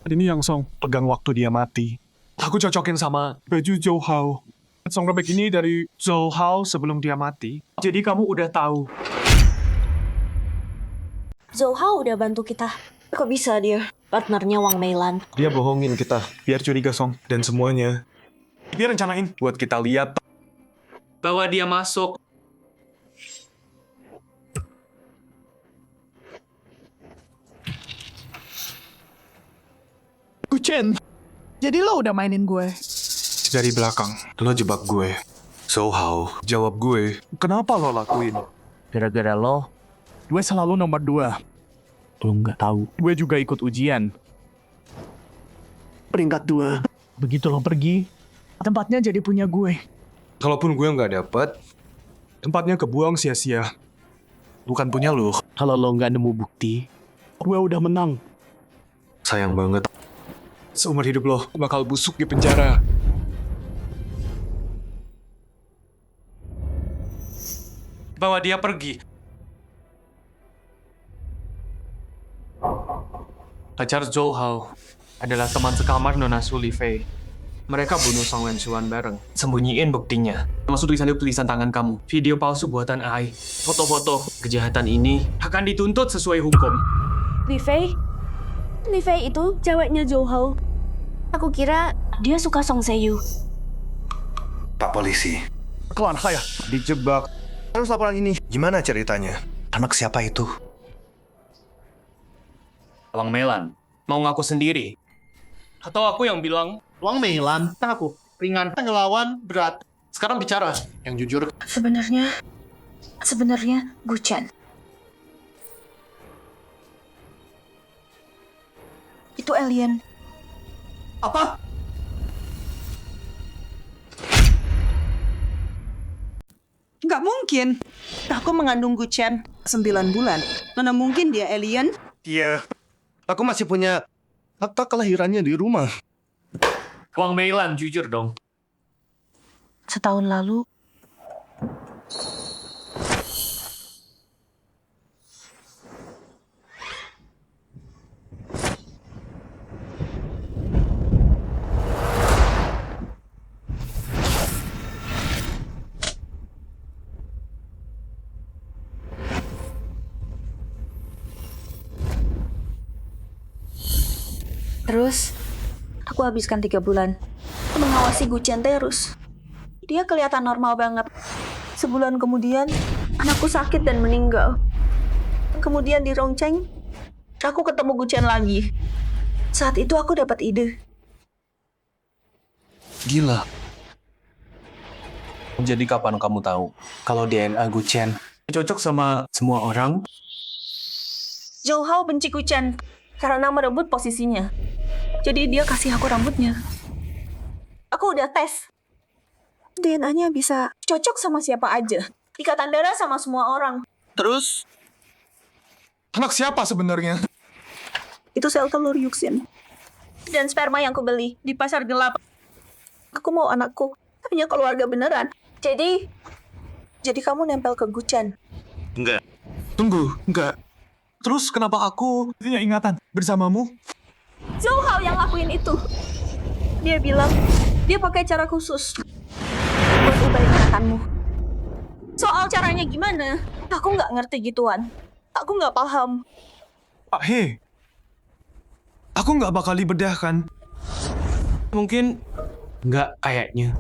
Ini yang Song pegang waktu dia mati. Aku cocokin sama baju Zhou Hao. Song robek ini dari Zhou Hao sebelum dia mati. Jadi kamu udah tahu. Zhou Hao udah bantu kita. Kok bisa dia partnernya Wang Meilan? Dia bohongin kita, biar curiga Song. Dan semuanya, dia rencanain buat kita lihat Bawa dia masuk. Guchen, Jadi lo udah mainin gue. Dari belakang, lo jebak gue. Zhou Hao, jawab gue. Kenapa lo lakuin? Gara-gara lo, gue selalu nomor 2. Lo nggak tahu. Gue juga ikut ujian. Peringkat 2. Begitu lo pergi, Tempatnya jadi punya gue. Kalaupun gue nggak dapet, tempatnya kebuang sia-sia. Bukan punya lo. kalau lo nggak nemu bukti, gue udah menang. Sayang banget. Seumur hidup lo bakal busuk di penjara. Bawa dia pergi. Pacar Zhou Hao adalah teman sekamar Nona Su Lifei. Mereka bunuh Song Wenxuan bareng. Sembunyiin buktinya. Termasuk tulisan tangan kamu. Video palsu buatan AI. Foto-foto. Kejahatan ini akan dituntut sesuai hukum. Li Fei itu ceweknya Zhou Hao. Aku kira dia suka Song Seiyu. Pak polisi. Kelan Haya. Dijebak. Harus laporan ini. Gimana ceritanya? Anak siapa itu? Wang Meilan. Mau ngaku sendiri? Atau aku yang bilang? Wang Meilan, aku ringan, ngelawan berat. Sekarang bicara. Yang jujur. Sebenarnya Guchen. Itu alien. Apa? Nggak mungkin. Aku mengandung Guchen 9 bulan. Mana mungkin dia alien? Iya. Aku masih punya akta kelahirannya di rumah. Wang Meilan, jujur dong. Setahun lalu, terus aku habiskan 3 bulan mengawasi Guchen terus. Dia kelihatan normal banget. Sebulan kemudian, anakku sakit dan meninggal. Kemudian di Rongcheng, aku ketemu Guchen lagi. Saat itu aku dapat ide. Gila. Jadi kapan kamu tahu kalau DNA Guchen cocok sama semua orang? Zhou Hao benci Guchen karena merebut posisinya. Jadi dia kasih aku rambutnya. Aku udah tes. DNA-nya bisa cocok sama siapa aja. Ikatan darah sama semua orang. Terus? Anak siapa sebenarnya? Itu sel telur Yuxin. Dan sperma yang aku beli di pasar gelap. Aku mau anakku punya keluarga beneran. Jadi kamu nempel ke Guchen. Enggak. Tunggu, enggak. Terus kenapa aku punya ingatan bersamamu? Zhou Hao yang lakuin itu. Dia bilang dia pakai cara khusus buat ubah ingatanmu. Soal caranya gimana? Aku nggak ngerti gituan. Aku nggak paham. Pak He, aku nggak bakal dibedahkan. Mungkin nggak kayaknya.